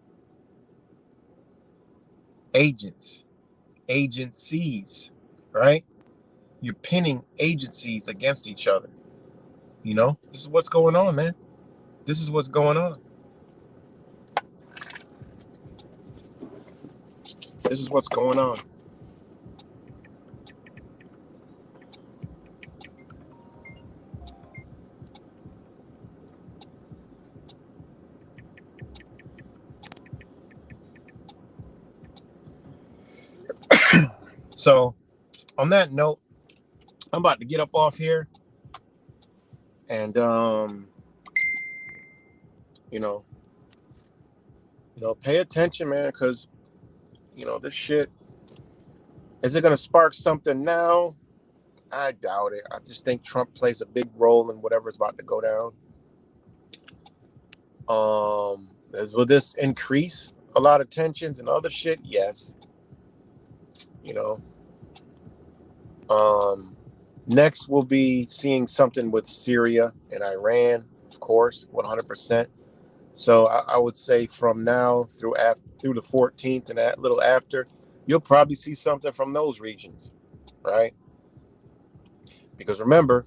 Agents. Agencies. Right? You're pinning agencies against each other. You know? This is what's going on, man. This is what's going on. This is what's going on. So, on that note, I'm about to get up off here and you know, pay attention, man, because this shit, is it gonna spark something now? I doubt it. I just think Trump plays a big role in whatever's about to go down. Will this increase a lot of tensions and other shit? Yes. You know. Next we'll be seeing something with Syria and Iran, of course, 100%. So I would say from now through the 14th and that little after, you'll probably see something from those regions, right? Because remember,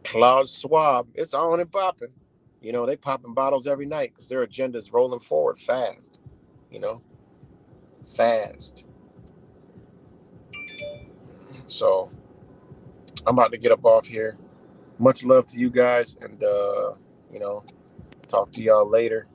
Klaus Schwab, it's on and popping. They popping bottles every night because their agenda is rolling forward fast. Fast. So I'm about to get up off here. Much love to you guys, and talk to y'all later.